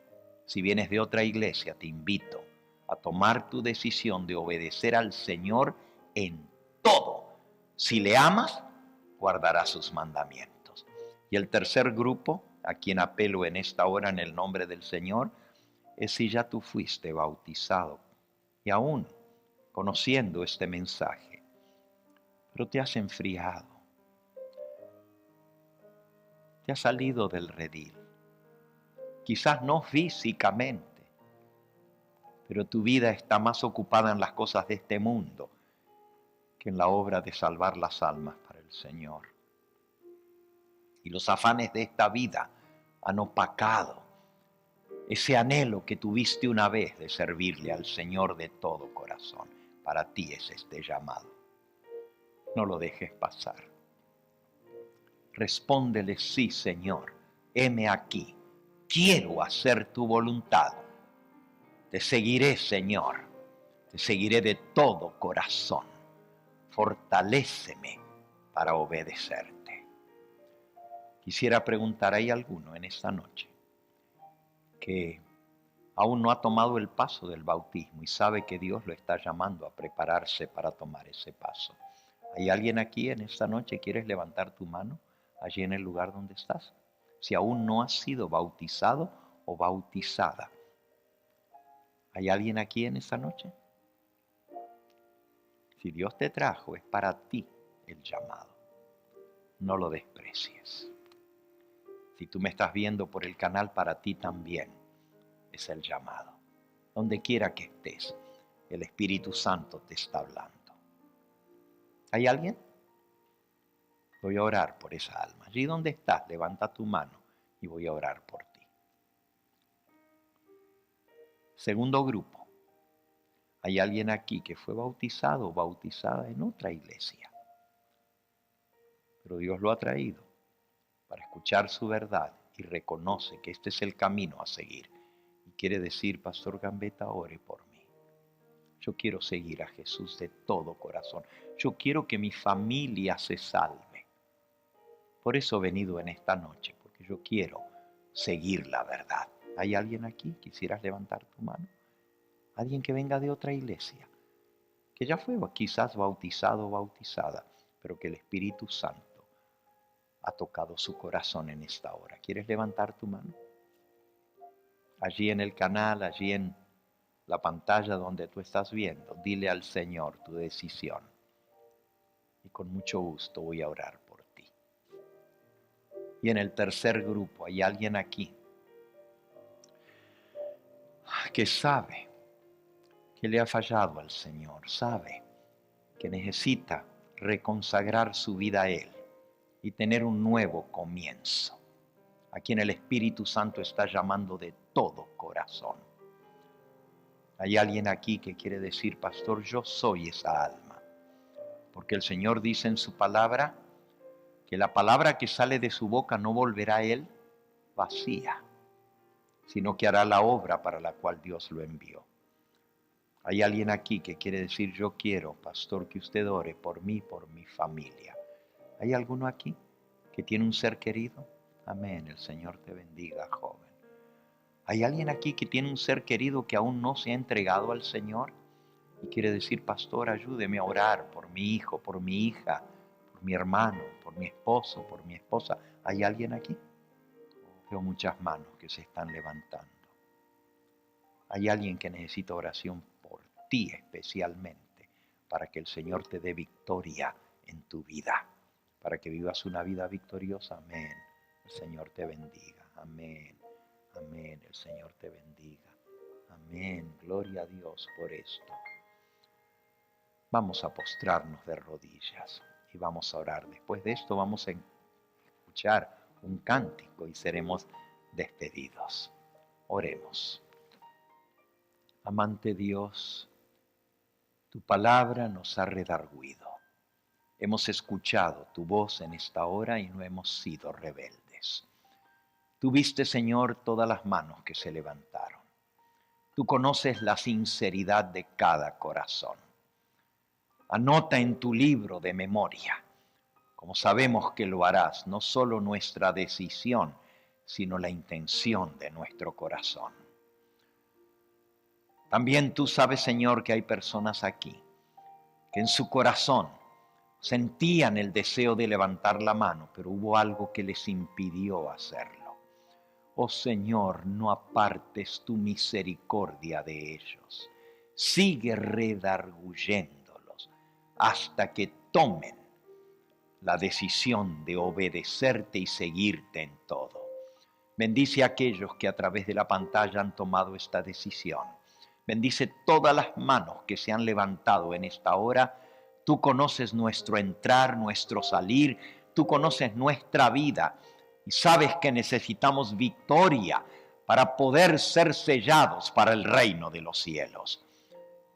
S2: Si vienes de otra iglesia, te invito a tomar tu decisión de obedecer al Señor en todo. Si le amas, guardarás sus mandamientos. Y el tercer grupo, a quien apelo en esta hora en el nombre del Señor, es si ya tú fuiste bautizado y aún conociendo este mensaje, pero te has enfriado, te has salido del redil, quizás no físicamente, pero tu vida está más ocupada en las cosas de este mundo que en la obra de salvar las almas para el Señor. Y los afanes de esta vida han opacado ese anhelo que tuviste una vez de servirle al Señor de todo corazón. Para ti es este llamado. No lo dejes pasar. Respóndele, sí, Señor, heme aquí. Quiero hacer tu voluntad. Te seguiré, Señor. Te seguiré de todo corazón. Fortaléceme para obedecerte. Quisiera preguntar, ¿hay alguno en esta noche que aún no ha tomado el paso del bautismo y sabe que Dios lo está llamando a prepararse para tomar ese paso? ¿Hay alguien aquí en esta noche? ¿Quieres levantar tu mano allí en el lugar donde estás? Si aún no has sido bautizado o bautizada. ¿Hay alguien aquí en esta noche? Si Dios te trajo, es para ti el llamado. No lo desprecies. Si tú me estás viendo por el canal, para ti también es el llamado. Donde quiera que estés, el Espíritu Santo te está hablando. ¿Hay alguien? Voy a orar por esa alma. Allí donde estás, levanta tu mano y voy a orar por ti. Segundo grupo. Hay alguien aquí que fue bautizado o bautizada en otra iglesia, pero Dios lo ha traído para escuchar su verdad y reconoce que este es el camino a seguir. Y quiere decir, Pastor Gambetta, ore por mí. Yo quiero seguir a Jesús de todo corazón. Yo quiero que mi familia se salve. Por eso he venido en esta noche, porque yo quiero seguir la verdad. ¿Hay alguien aquí? ¿Quisieras levantar tu mano? Alguien que venga de otra iglesia, que ya fue quizás bautizado o bautizada, pero que el Espíritu Santo ha tocado su corazón en esta hora. ¿Quieres levantar tu mano? Allí en el canal, allí en la pantalla donde tú estás viendo, dile al Señor tu decisión. Y con mucho gusto voy a orar por ti. Y en el tercer grupo hay alguien aquí que sabe que le ha fallado al Señor, sabe que necesita reconsagrar su vida a Él y tener un nuevo comienzo, a quien el Espíritu Santo está llamando de todo corazón. Hay alguien aquí que quiere decir, Pastor, yo soy esa alma, porque el Señor dice en su palabra que la palabra que sale de su boca no volverá a Él vacía, sino que hará la obra para la cual Dios lo envió. Hay alguien aquí que quiere decir, yo quiero, pastor, que usted ore por mí, por mi familia. ¿Hay alguno aquí que tiene un ser querido? Amén, el Señor te bendiga, joven. ¿Hay alguien aquí que tiene un ser querido que aún no se ha entregado al Señor? Y quiere decir, pastor, ayúdeme a orar por mi hijo, por mi hija, por mi hermano, por mi esposo, por mi esposa. ¿Hay alguien aquí? Veo muchas manos que se están levantando. Hay alguien que necesita oración por ti especialmente, para que el Señor te dé victoria en tu vida, para que vivas una vida victoriosa. Amén. El Señor te bendiga. Amén. Amén. El Señor te bendiga. Amén. Gloria a Dios por esto. Vamos a postrarnos de rodillas y vamos a orar. Después de esto vamos a escuchar un cántico y seremos despedidos. Oremos. Amante Dios, tu palabra nos ha redarguido. Hemos escuchado tu voz en esta hora y no hemos sido rebeldes. Tú viste, Señor, todas las manos que se levantaron. Tú conoces la sinceridad de cada corazón. Anota en tu libro de memoria, como sabemos que lo harás, no solo nuestra decisión, sino la intención de nuestro corazón. También tú sabes, Señor, que hay personas aquí que en su corazón sentían el deseo de levantar la mano, pero hubo algo que les impidió hacerlo. Oh Señor, no apartes tu misericordia de ellos. Sigue redarguyéndolos hasta que tomen la decisión de obedecerte y seguirte en todo. Bendice a aquellos que a través de la pantalla han tomado esta decisión. Bendice todas las manos que se han levantado en esta hora. Tú conoces nuestro entrar, nuestro salir. Tú conoces nuestra vida y sabes que necesitamos victoria para poder ser sellados para el reino de los cielos.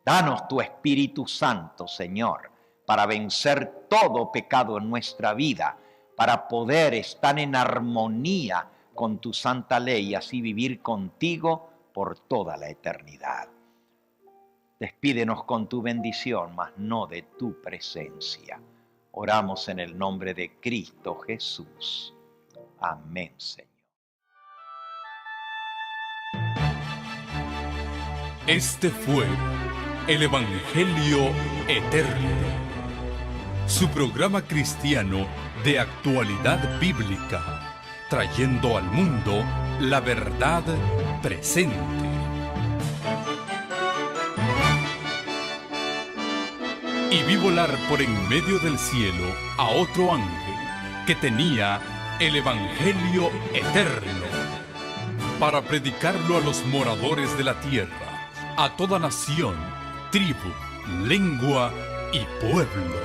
S2: Danos tu Espíritu Santo, Señor, para vencer todo pecado en nuestra vida, para poder estar en armonía con tu santa ley y así vivir contigo por toda la eternidad. Despídenos con tu bendición, mas no de tu presencia. Oramos en el nombre de Cristo Jesús. Amén, Señor.
S1: Este fue el Evangelio Eterno, su programa cristiano de actualidad bíblica, trayendo al mundo la verdad presente. Y vi volar por en medio del cielo a otro ángel que tenía el Evangelio Eterno, para predicarlo a los moradores de la tierra, a toda nación, tribu, lengua y pueblo.